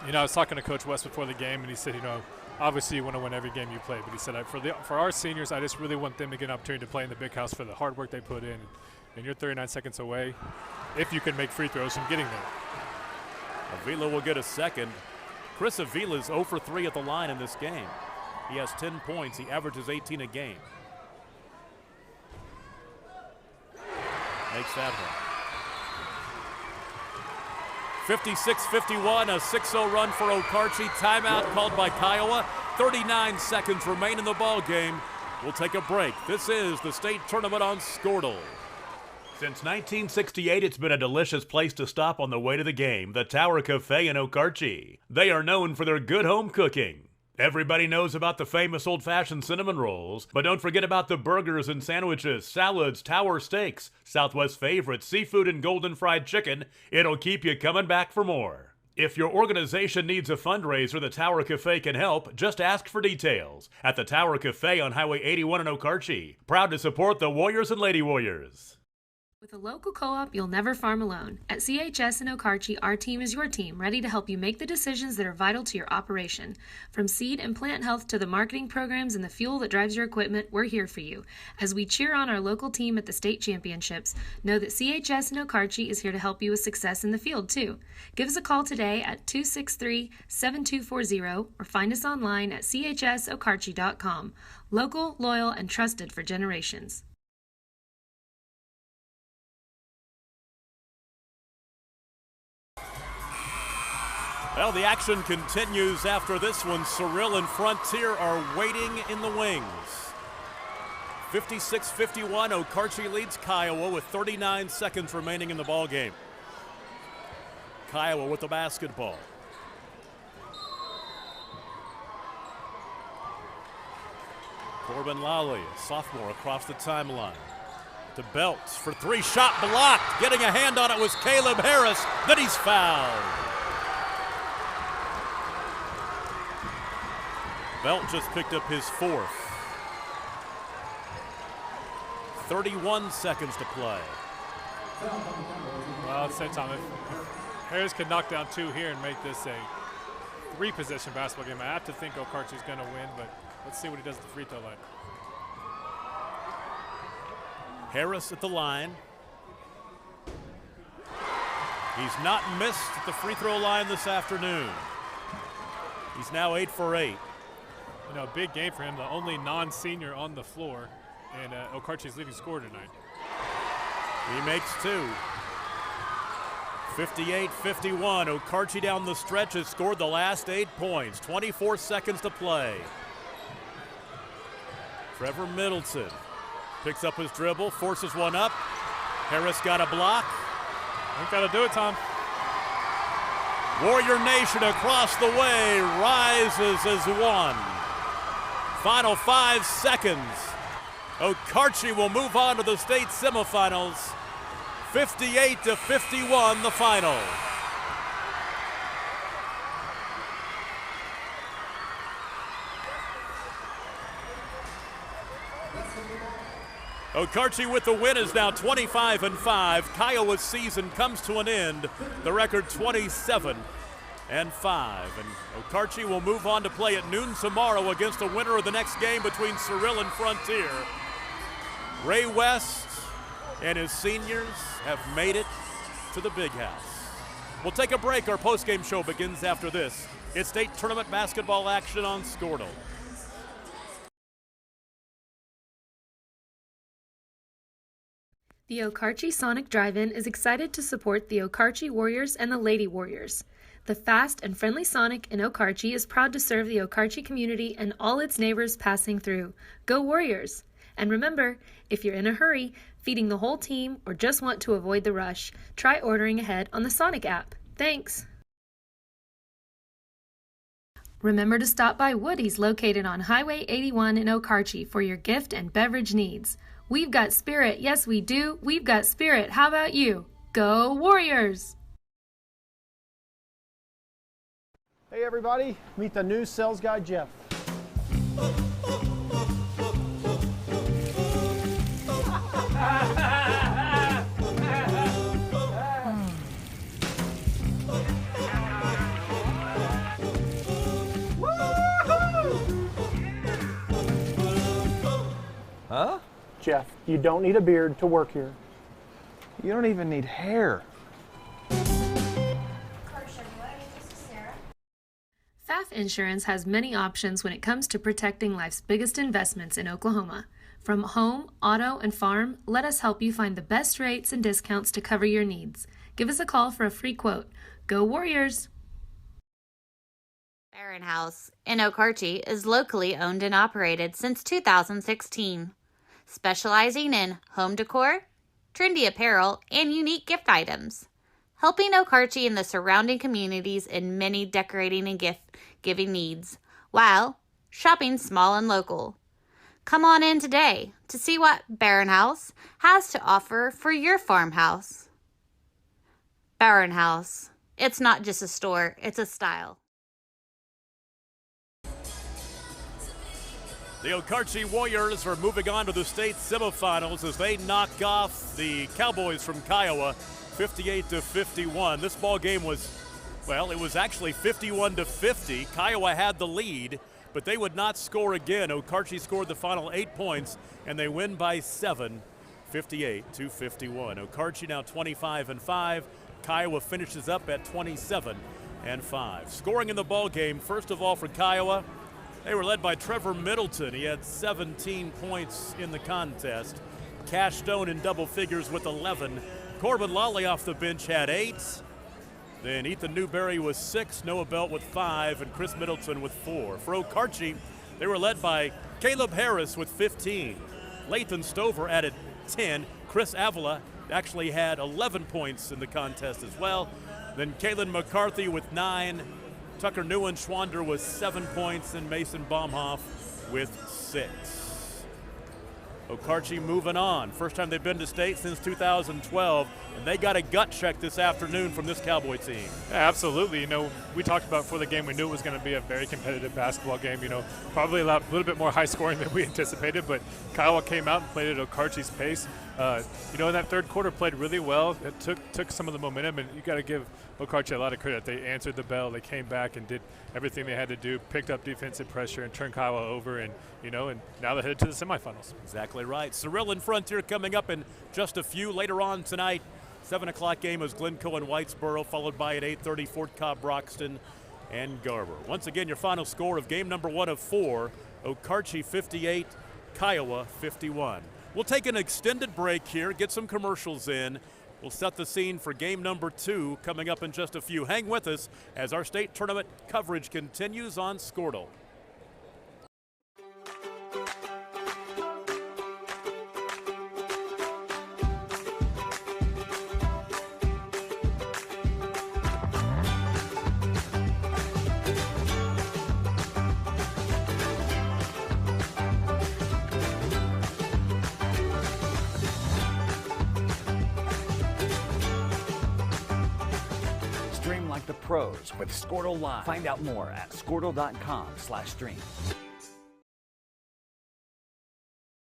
You know, I was talking to Coach West before the game, and he said, you know, obviously you want to win every game you play, but he said, for our seniors, I just really want them to get an opportunity to play in the Big House for the hard work they put in. And you're 39 seconds away if you can make free throws from getting there. Avila will get a second. Chris Avila is 0 for 3 at the line in this game. He has 10 points. He averages 18 a game. Makes that one. 56-51, a 6-0 run for Okarche. Timeout called by Kiowa. 39 seconds remain in the ball game. We'll take a break. This is the state tournament on Squirtle. Since 1968, it's been a delicious place to stop on the way to the game, the Tower Cafe in Okarche. They are known for their good home cooking. Everybody knows about the famous old-fashioned cinnamon rolls, but don't forget about the burgers and sandwiches, salads, tower steaks, Southwest favorites, seafood, and golden fried chicken. It'll keep you coming back for more. If your organization needs a fundraiser, the Tower Cafe can help. Just ask for details at the Tower Cafe on Highway 81 in Okarche. Proud to support the Warriors and Lady Warriors. With a local co-op, you'll never farm alone. At CHS and Okarche, our team is your team, ready to help you make the decisions that are vital to your operation. From seed and plant health to the marketing programs and the fuel that drives your equipment, we're here for you. As we cheer on our local team at the state championships, know that CHS and Okarche is here to help you with success in the field, too. Give us a call today at 263-7240 or find us online at chsokarche.com. Local, loyal, and trusted for generations. Well, the action continues after this one. Cyril and Frontier are waiting in the wings. 56-51, Okarche leads Kiowa with 39 seconds remaining in the ball game. Kiowa with the basketball. Corbin Lally, a sophomore, across the timeline. To Belts for 3, shot blocked. Getting a hand on it was Caleb Harris. Then he's fouled. Belt just picked up his 4th. 31 seconds to play. Well, at the same time, if Harris can knock down 2 here and make this a 3-possession basketball game, I have to think Okarche is going to win, but let's see what he does at the free throw line. Harris at the line. He's not missed at the free throw line this afternoon. He's now 8 for 8. You know, a big game for him, the only non-senior on the floor, and Okarche's leading scorer tonight. He makes 2. 58-51. Okarche down the stretch has scored the last 8 points. 24 seconds to play. Trevor Middleton picks up his dribble, forces one up. Harris got a block. Ain't got to do it, Tom. Warrior Nation across the way rises as one. Final 5 seconds. Okarche will move on to the state semifinals. 58-51 the final. Okarche with the win is now 25-5. Kiowa's season comes to an end. The record 27-5. And Okarche will move on to play at noon tomorrow against the winner of the next game between Cyril and Frontier. Ray West and his seniors have made it to the big house. We'll take a break. Our postgame show begins after this. It's state tournament basketball action on Squirtle. The Okarche Sonic Drive-In is excited to support the Okarche Warriors and the Lady Warriors. The fast and friendly Sonic in Okarche is proud to serve the Okarche community and all its neighbors passing through. Go Warriors! And remember, if you're in a hurry, feeding the whole team, or just want to avoid the rush, try ordering ahead on the Sonic app. Thanks! Remember to stop by Woody's located on Highway 81 in Okarche for your gift and beverage needs. We've got spirit, yes we do. We've got spirit, how about you? Go Warriors! Hey everybody, meet the new sales guy, Jeff. Huh? Jeff, you don't need a beard to work here. You don't even need hair. FAF Insurance has many options when it comes to protecting life's biggest investments in Oklahoma. From home, auto, and farm, let us help you find the best rates and discounts to cover your needs. Give us a call for a free quote. Go Warriors! Barron House in Okarche is locally owned and operated since 2016, specializing in home decor, trendy apparel, and unique gift items, helping Okarche and the surrounding communities in many decorating and gift-giving needs, while shopping small and local. Come on in today to see what Barron House has to offer for your farmhouse. Barron House. It's not just a store, it's a style. The Okarche Warriors are moving on to the state semifinals as they knock off the Cowboys from Kiowa 58-51. This ball game was, well, it was actually 51-50. Kiowa had the lead, but they would not score again. Okarche scored the final 8 points, and they win by 7, 58-51. Okarche now 25-5. Kiowa finishes up at 27-5. Scoring in the ball game, first of all for Kiowa, they were led by Trevor Middleton. He had 17 points in the contest. Cash Stone in double figures with 11. Corbin Lawley off the bench had 8. Then Ethan Newberry was 6, Noah Belt with 5, and Chris Middleton with 4. For Okarche, they were led by Caleb Harris with 15. Lathan Stover added 10. Chris Avila actually had 11 points in the contest as well. Then Kalen McCarthy with 9. Tucker Newen-Schwander with 7 points, and Mason Baumhoff with 6. Okarche moving on. First time they've been to state since 2012, and they got a gut check this afternoon from this Cowboy team. Yeah, absolutely. You know, we talked about before the game, we knew it was going to be a very competitive basketball game. You know, probably a little bit more high scoring than we anticipated, but Kiowa came out and played at Okarche's pace. You know, in that third quarter played really well. It took some of the momentum, and you got to give Okarche a lot of credit. They answered the bell. They came back and did everything they had to do, picked up defensive pressure, and turned Kiowa over. And you know, and now they're headed to the semifinals. Exactly right. Cyril and Frontier coming up in just a few later on tonight. 7 o'clock game is Glencoe and Whitesboro, followed by at 8:30 Fort Cobb, Broxton, and Garber. Once again, your final score of game number 1 of 4: Okarche 58, Kiowa 51. We'll take an extended break here, get some commercials in, will set the scene for game number 2 coming up in just a few. Hang with us as our state tournament coverage continues on Squirtle. Stream like the pros with Squirtle Live. Find out more at Squirtle.com/stream.